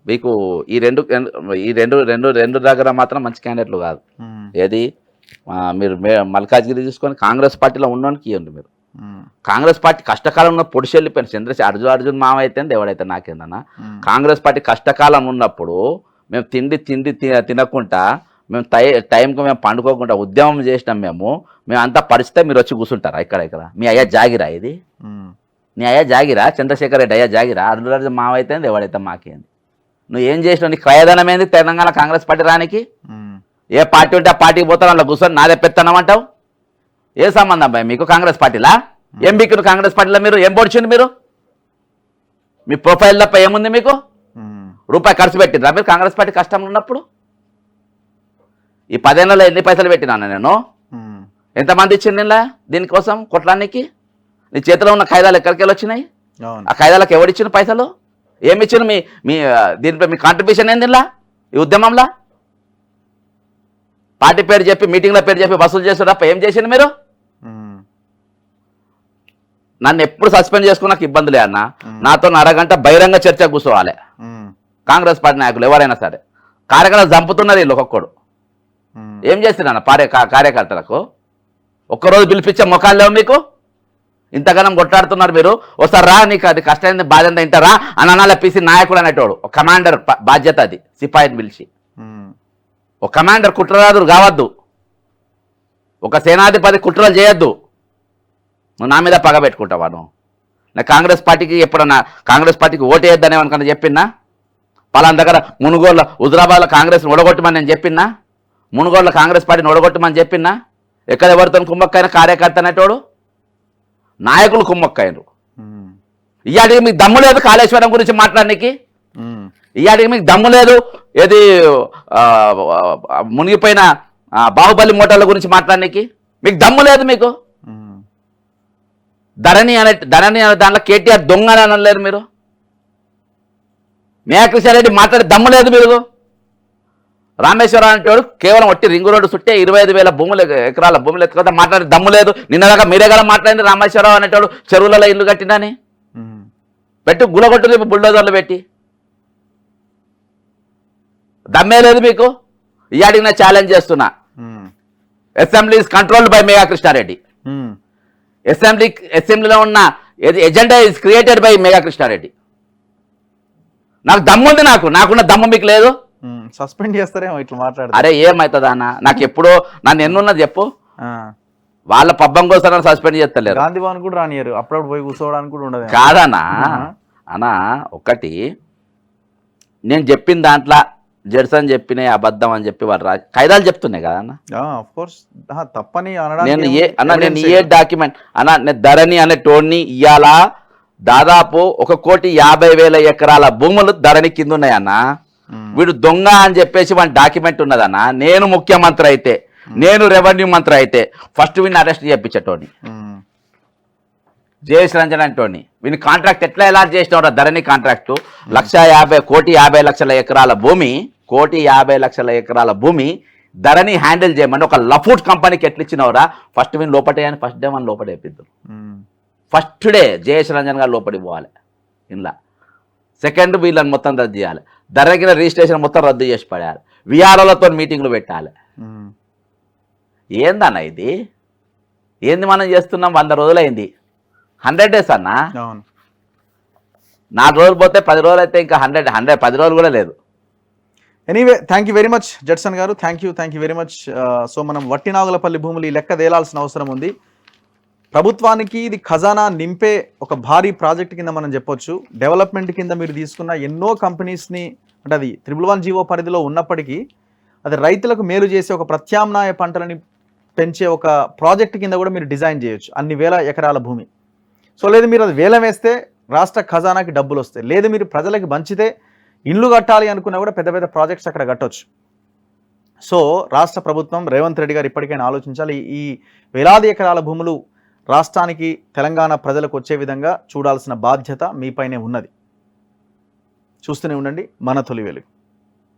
మీకు ఈ రెండు దగ్గర మాత్రం మంచి క్యాండిడేట్లు కాదు. ఏది మీరు మల్కాజ్గిరి తీసుకొని కాంగ్రెస్ పార్టీలో ఉన్నోనికి ఇవ్వండి. మీరు కాంగ్రెస్ పార్టీ కష్టకాలం ఉన్న పొడిచి వెళ్ళిపోయిన అర్జున్ మామ అయితే ఎవడైతే నాకేందన్నా. కాంగ్రెస్ పార్టీ కష్టకాలం ఉన్నప్పుడు మేము తిండి తినకుండా, మేము టైంకి మేము పండుకోకుండా ఉద్యమం చేసినాం. మేము అంతా పరిస్థితి మీరు వచ్చి కూర్చుంటారా ఇక్కడ? మీ అయ్యా జాగిరా ఇది? నీ అయ్యా జాగిరా? చంద్రశేఖర్ రెడ్డి అయ్యా జాగిరా? అర్జున్ మామ అయితే ఎవడైతే మాకేంది? నువ్వు ఏం చేసినావు? నీ క్రయధనం ఏంది తెలంగాణ కాంగ్రెస్ పార్టీ రానికి? ఏ పార్టీ ఉంటే ఆ పార్టీకి పోతావు, అలా కూర్చొని నాదే పెత్తనమంటావు. ఏ సంబంధం భయ మీకు కాంగ్రెస్ పార్టీలా? ఏం బిక్కును కాంగ్రెస్ పార్టీలో? మీరు ఏం పొడిచింది? మీరు మీ ప్రొఫైల్ తప్ప ఏముంది మీకు? రూపాయి ఖర్చు పెట్టిండ్రా మీరు కాంగ్రెస్ పార్టీ కష్టంలో ఉన్నప్పుడు? ఈ 10 ఏళ్ళలో ఎన్ని పైసలు పెట్టినాను నేను? ఎంతమంది ఇచ్చింది ఇలా దీనికోసం కొట్టడానికి? నీ చేతిలో ఉన్న ఖైదాలు ఎక్కడికి వెళ్ళి వచ్చినాయి? ఆ ఖైదాలకు ఎవడిచ్చిన పైసలు? ఏమిచ్చిన మీ దీనిపై మీ కాంట్రిబ్యూషన్ ఏంది ఇలా ఈ ఉద్యమంలో? పార్టీ పేరు చెప్పి మీటింగ్ల పేరు చెప్పి వసూలు చేస్తారు తప్ప ఏం చేసింది మీరు? నన్ను ఎప్పుడు సస్పెండ్ చేసుకుని నాకు ఇబ్బందులే అన్న. నాతో అరగంట బహిరంగ చర్చ కూర్చోవాలి కాంగ్రెస్ పార్టీ నాయకులు ఎవరైనా సరే. కార్యకర్తలు చంపుతున్నారు వీళ్ళు ఒక్కొక్కడు. ఏం చేస్తున్నా కార్యకర్తలకు? ఒక్కరోజు పిలిపించే ముఖాలు లేవు మీకు? ఇంతగానం కొట్లాడుతున్నారు మీరు. ఒకసారి రా, నీకు అది కష్టమైంది బాధ ఎంత ఇంటారా అని అనాల పీసీ నాయకుడు అనేటోడు. ఒక కమాండర్ బాధ్యత అది. సిపాయిని పిలిచి ఒక కమాండర్ కుట్రరాదురు కావద్దు, ఒక సేనాధిపతి కుట్రలు చేయొద్దు. నువ్వు నా మీద పగ పెట్టుకుంటావా? నువ్వు నా కాంగ్రెస్ పార్టీకి ఎప్పుడన్నా కాంగ్రెస్ పార్టీకి ఓటు వేయొద్దని ఏమనుకున్నా చెప్పినా? పలానా దగ్గర మునుగోళ్ళ హుజరాబాద్లో కాంగ్రెస్ని ఓడగొట్టమని నేను చెప్పినా? మునుగోళ్ళ కాంగ్రెస్ పార్టీని ఓడగొట్టమని చెప్పినా? ఎక్కడ ఎవరితో కుమ్మక్కైన కార్యకర్త అనేటోడు? నాయకులు కుమ్మక్కైనరు. ఇవాటికి మీకు దమ్ము లేదు కాళేశ్వరం గురించి మాట్లాడడానికి? ఇవాటికి మీకు దమ్ము లేదు ఏది మునిగిపోయిన బాహుబలి మోటార్ల గురించి మాట్లాడడానికి? మీకు దమ్ము లేదు. మీకు ధరణి అనే దాంట్లో కేటీఆర్ దొంగ అని అనలేరు మీరు. మేకృష్ణ రెడ్డి మాట్లాడే దమ్ము లేదు మీరు. రామేశ్వరం అనేవాడు కేవలం ఒట్టి రింగు రోడ్డు చుట్టే 25,000 ఎకరాల భూములు ఎత్తుకొస్తే మాట్లాడే దమ్ము లేదు. నిన్నదాకా మీరే కదా మాట్లాడింది రామేశ్వరరావు అనేవాడు చెరువులలో ఇల్లు కట్టిందని. పెట్టి గులగొట్టు బుల్డోజర్లు పెట్టి దమ్మే లేదు మీకు. ఇయాడికి నేను ఛాలెంజ్ చేస్తున్నా. Assembly is controlled by Megha Krishna Reddy. అసెంబ్లీలో ఉన్న agenda is created by Megha Krishna Reddy. నాకు దమ్ముంది, నాకున్న దమ్ము మీకు లేదు. సస్పెండ్ చేస్తారేమో ఇట్లా మాట్లాడు. అరే ఏమవుతుందా అన్న? నాకు ఎప్పుడో నన్ను ఎన్నున్నది చెప్పు. వాళ్ళ పబ్బం కోసం సస్పెండ్ చేస్తలేరు. గాంధీ భవన్ కూడా రానియరు, అప్పుడప్పుడు పోయి కూర్చోవడానికి కూడా ఉండదు. కాదన్నా అన్నా, ఒకటి నేను చెప్పిన దాంట్లో జడ్సన్ చెప్పిన అబద్ధం అని చెప్పి వాళ్ళు ఖైదాలు చెప్తున్నాయి కదా అన్న. తప్పని నేను ఏ డాక్యుమెంట్ అన్నా, నేను ధరణి అనే టోన్ని ఇవాళ దాదాపు 1,50,000 ఎకరాల భూములు ధరణి కింద ఉన్నాయన్న. వీడు దొంగ అని చెప్పేసి వాడి డాక్యుమెంట్ ఉన్నదన్న. నేను ముఖ్యమంత్రి అయితే, నేను రెవెన్యూ మంత్రి అయితే ఫస్ట్ వీడిని అరెస్ట్ చేయించేటోని జయేష్ రంజన్ అంటోని. వీని కాంట్రాక్ట్ ఎట్లా ఎలా చేసినవరా? ధరణి కాంట్రాక్టు 1,50,000 ఎకరాల భూమి, 1,50,000 ఎకరాల భూమి ధరణి హ్యాండిల్ చేయమని ఒక లఫూట్ కంపెనీకి ఎట్లా ఇచ్చినవరా? ఫస్ట్ వీని లోపటేయని ఫస్ట్ డే మన లోపడేపిద్దాం. ఫస్ట్ డే జయేష్ రంజన్ గారు లోపడి పోవాలి ఇలా. సెకండ్ వీళ్ళని మొత్తం రద్దు చేయాలి. ధరణికి రిజిస్ట్రేషన్ మొత్తం రద్దు చేసి పడేయాలి. విఆర్ఓలతో మీటింగ్లు పెట్టాలి. ఏందన్న ఇది? ఏంది మనం చేస్తున్నాం? 100 రోజులైంది. 100 days అన్నా. 4 రోజులు పోతే 10 రోజులు అయితే ఇంకా 100 10 రోజులు కూడా లేదు. Anyway thank you very much Judson గారు, thank you very much. So మనం వట్టినాగులపల్లి భూములు ఈ లెక్క తేలాల్సిన అవసరం ఉంది. ప్రభుత్వానికి ఇది ఖజానా నింపే ఒక భారీ ప్రాజెక్ట్ కింద మనం చెప్పొచ్చు. డెవలప్మెంట్ కింద మీరు తీసుకున్న ఎన్నో కంపెనీస్ని, అంటే అది 111 జీవో పరిధిలో ఉన్నప్పటికీ అది రైతులకు మేలు చేసే ఒక ప్రత్యామ్నాయ పంటలని పెంచే ఒక ప్రాజెక్ట్ కింద కూడా మీరు డిజైన్ చేయొచ్చు, అన్ని వేల ఎకరాల భూమి. సో లేదు మీరు అది వేలం వేస్తే రాష్ట్ర ఖజానాకి డబ్బులు వస్తాయి, లేదు మీరు ప్రజలకు పంచితే ఇల్లు కట్టాలి అనుకున్నా కూడా పెద్ద పెద్ద ప్రాజెక్ట్స్ అక్కడ కట్టొచ్చు. సో రాష్ట్ర ప్రభుత్వం రేవంత్ రెడ్డి గారు ఇప్పటికైనా ఆలోచించాలి. ఈ వేలాది ఎకరాల భూములు రాష్ట్రానికి, తెలంగాణ ప్రజలకు వచ్చే విధంగా చూడాల్సిన బాధ్యత మీపైనే ఉన్నది. చూస్తూనే ఉండండి మన తొలి వెలుగు.